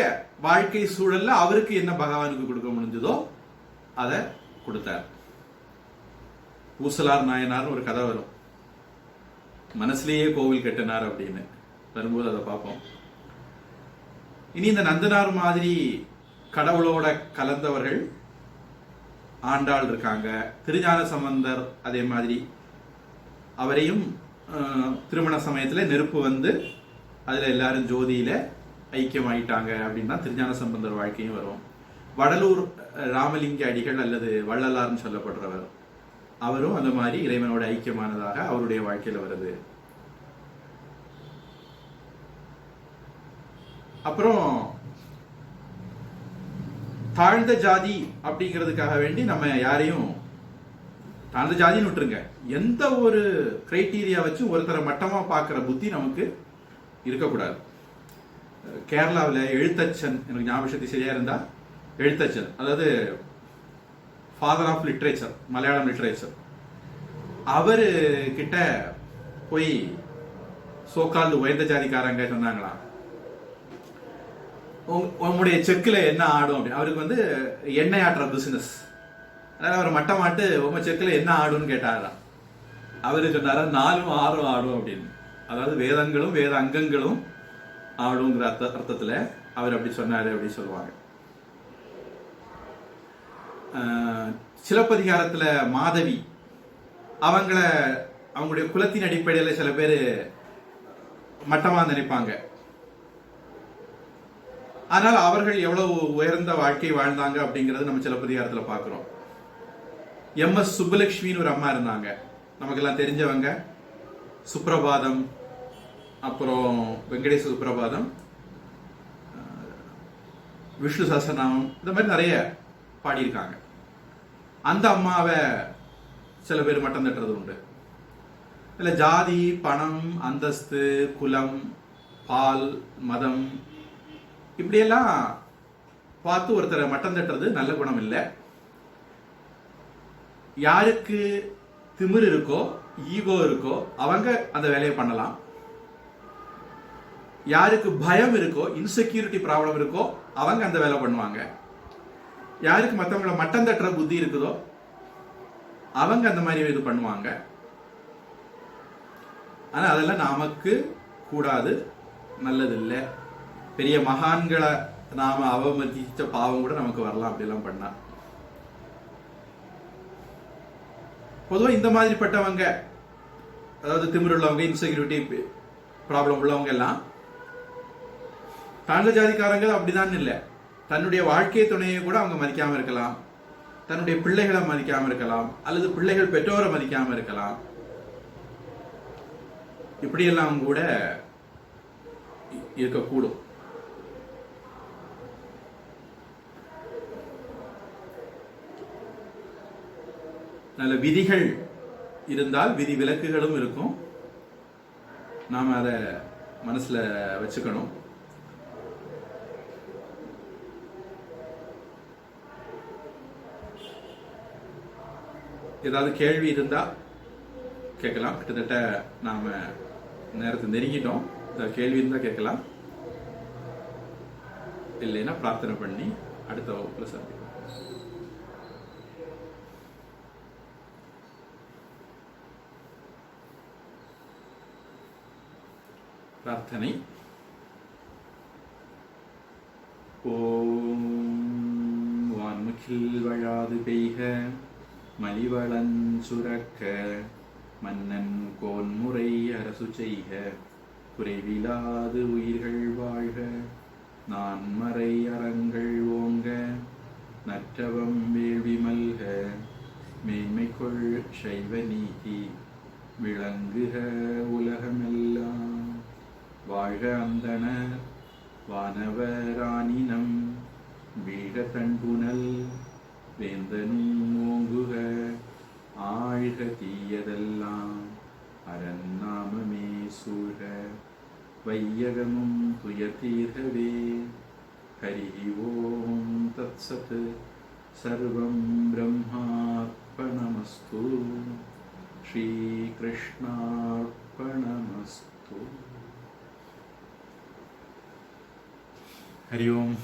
வாழ்க்கை சூழல்ல அவருக்கு என்ன பகவானுக்கு கொடுக்க முடிஞ்சதோ அதை கொடுத்தார். ஊசலார் நாயனார்னு ஒரு கதை வரும். மனசுலேயே கோவில் கட்டினார் அப்படின்னு வரும்போது அதை பார்ப்போம். இனி இந்த நந்தனார் மாதிரி கடவுளோட கலந்தவர்கள் ஆண்டாள் இருக்காங்க. திருஞான சம்பந்தர் அதே மாதிரி அவரையும் திருமண சமயத்துல நெருப்பு வந்து அதுல எல்லாரும் ஜோதியில ஐக்கியமாயிட்டாங்க அப்படின்னா திருஞான சம்பந்தர் வாழ்க்கையும் வரும். வடலூர் ராமலிங்க அடிகள் அல்லது வள்ளலார்னு சொல்லப்படுறவர், அவரும் அந்த மாதிரி இறைவனோட ஐக்கியமானதாக அவருடைய வாழ்க்கையில வருது. அப்புறம் தாழ்ந்த ஜாதி அப்படிங்கிறதுக்காக வேண்டி நம்ம யாரையும் தாழ்ந்த ஜாதின்னு விட்டுருங்க, எந்த ஒரு கிரைட்டீரியா வச்சு ஒருத்தரை மட்டமா பார்க்கிற புத்தி நமக்கு இருக்கக்கூடாது. கேரளாவில் எழுத்தச்சன், எனக்கு ஞாபகத்தை சரியா இருந்தா எழுத்தச்சன், அதாவது father of literature, Malayalam literature, அவரு கிட்ட போய் சோகால்டு உயர்ந்த ஜாதிக்காரங்க சொன்னாங்களாம், உங்களுடைய செக்கில் என்ன ஆடும் அப்படி. அவருக்கு வந்து எண்ணெய் ஆட்டுற பிசினஸ், அதனால அவர் மட்டமாட்டு உங்க செக்கில் என்ன ஆடும்னு கேட்டாராம். அவரு சொன்னாரா 4 6 ஆடும் அப்படின்னு. அதாவது வேதங்களும் வேத அங்கங்களும் ஆடுங்கிற அர்த்தத்துல அவர் அப்படி சொன்னாரு அப்படி சொல்லுவாங்க. சிலப்பதிகாரத்துல மாதவி அவங்களுடைய குலத்தின் அடிப்படையில் சில பேர் மட்டமா நினைப்பாங்க. ஆனால் அவர்கள் எவ்வளவு உயர்ந்த வாழ்க்கை வாழ்ந்தாங்க அப்படிங்கறது நம்ம சிலப்பதிகாரத்துல பாக்குறோம். MS சுப்புலட்சுமின்னு ஒரு அம்மா இருந்தாங்க, நமக்கு எல்லாம் தெரிஞ்சவங்க. சுப்ரபாதம், அப்புறம் வெங்கடேச சுப்ரபாதம், விஷ்ணு சஹஸ்ரநாமம், இந்த மாதிரி நிறைய பாடியிருக்காங்க. அந்த அம்மாவை சில பேர் மட்டம் தட்டுறது உண்டு. இல்ல ஜாதி, பணம், அந்தஸ்து, குலம், பால், மதம் இப்படியெல்லாம் பார்த்து ஒருத்தரை மட்டம் தட்டுறது நல்ல குணம் இல்லை. யாருக்கு திமிர் இருக்கோ, ஈகோ இருக்கோ, அவங்க அந்த வேலையை பண்ணலாம். யாருக்கு பயம் இருக்கோ, இன்செக்யூரிட்டி ப்ராப்ளம் இருக்கோ, அவங்க அந்த வேலை பண்ணுவாங்க. யாருக்கு மற்றவங்களை மட்டம் தட்டுற புத்தி இருக்குதோ அவங்க அந்த மாதிரி இது பண்ணுவாங்க. ஆனா அதெல்லாம் நமக்கு கூடாது, நல்லதில்லை. பெரிய மகான்களை நாம அவமதிச்ச பாவம் கூட நமக்கு வரலாம் அப்படிலாம் பண்ணா. பொதுவாக இந்த மாதிரிப்பட்டவங்க, அதாவது திமிர் உள்ளவங்க, இன்செக்யூரிட்டி ப்ராப்ளம் உள்ளவங்க எல்லாம் தாழ்ந்த ஜாதிக்காரங்க அப்படிதான் இல்லை. தன்னுடைய வாழ்க்கை துணையை கூட அவங்க மதிக்காம இருக்கலாம், தன்னுடைய பிள்ளைகளை மதிக்காம இருக்கலாம், அல்லது பிள்ளைகள் பெற்றோரை மதிக்காம இருக்கலாம். இப்படியெல்லாம் கூட இருக்கக்கூடும். நல்ல விதிகள் இருந்தால் விதி விலக்குகளும் இருக்கும். நாம அதை மனசுல வச்சுக்கணும். ஏதாவது கேள்வி இருந்தா கேட்கலாம். கிட்டத்தட்ட நாம நேரத்தை நெருங்கிட்டோம். ஏதாவது கேள்வி இருந்தா கேட்கலாம், இல்லைன்னா பிரார்த்தனை பண்ணி அடுத்த வகுப்புல சந்திப்போம். பிரார்த்தனை. ஓம் வான்முகில் வழாது பெய்க, மலிவளன் சுரக்க, மன்னன் கோன்முறை அரசு செய்க, குறைவிலாது உயிர்கள் வாழ்க, நான்மறை அறங்கள் ஓங்க, நற்றவம் வேள்வி மல்க, மேன்மைக்குள் சைவ நீதி விளங்குக உலகமெல்லாம். வாழ்க அந்தணர் வானவரானினம், வீழ தன்புனல் வேந்தனும் ஓங்குக, ஆழ்க தீயதெல்லாம் அரண்நாமமே சூழ்க, வையகமும் துயதீர்கவே. ஹரி ஓம் தத் சத். சர்வம் பிரம்மார்ப்பணமஸ்து. ஸ்ரீ கிருஷ்ணார்ப்பணமஸ்து. ஹரி ஓம்.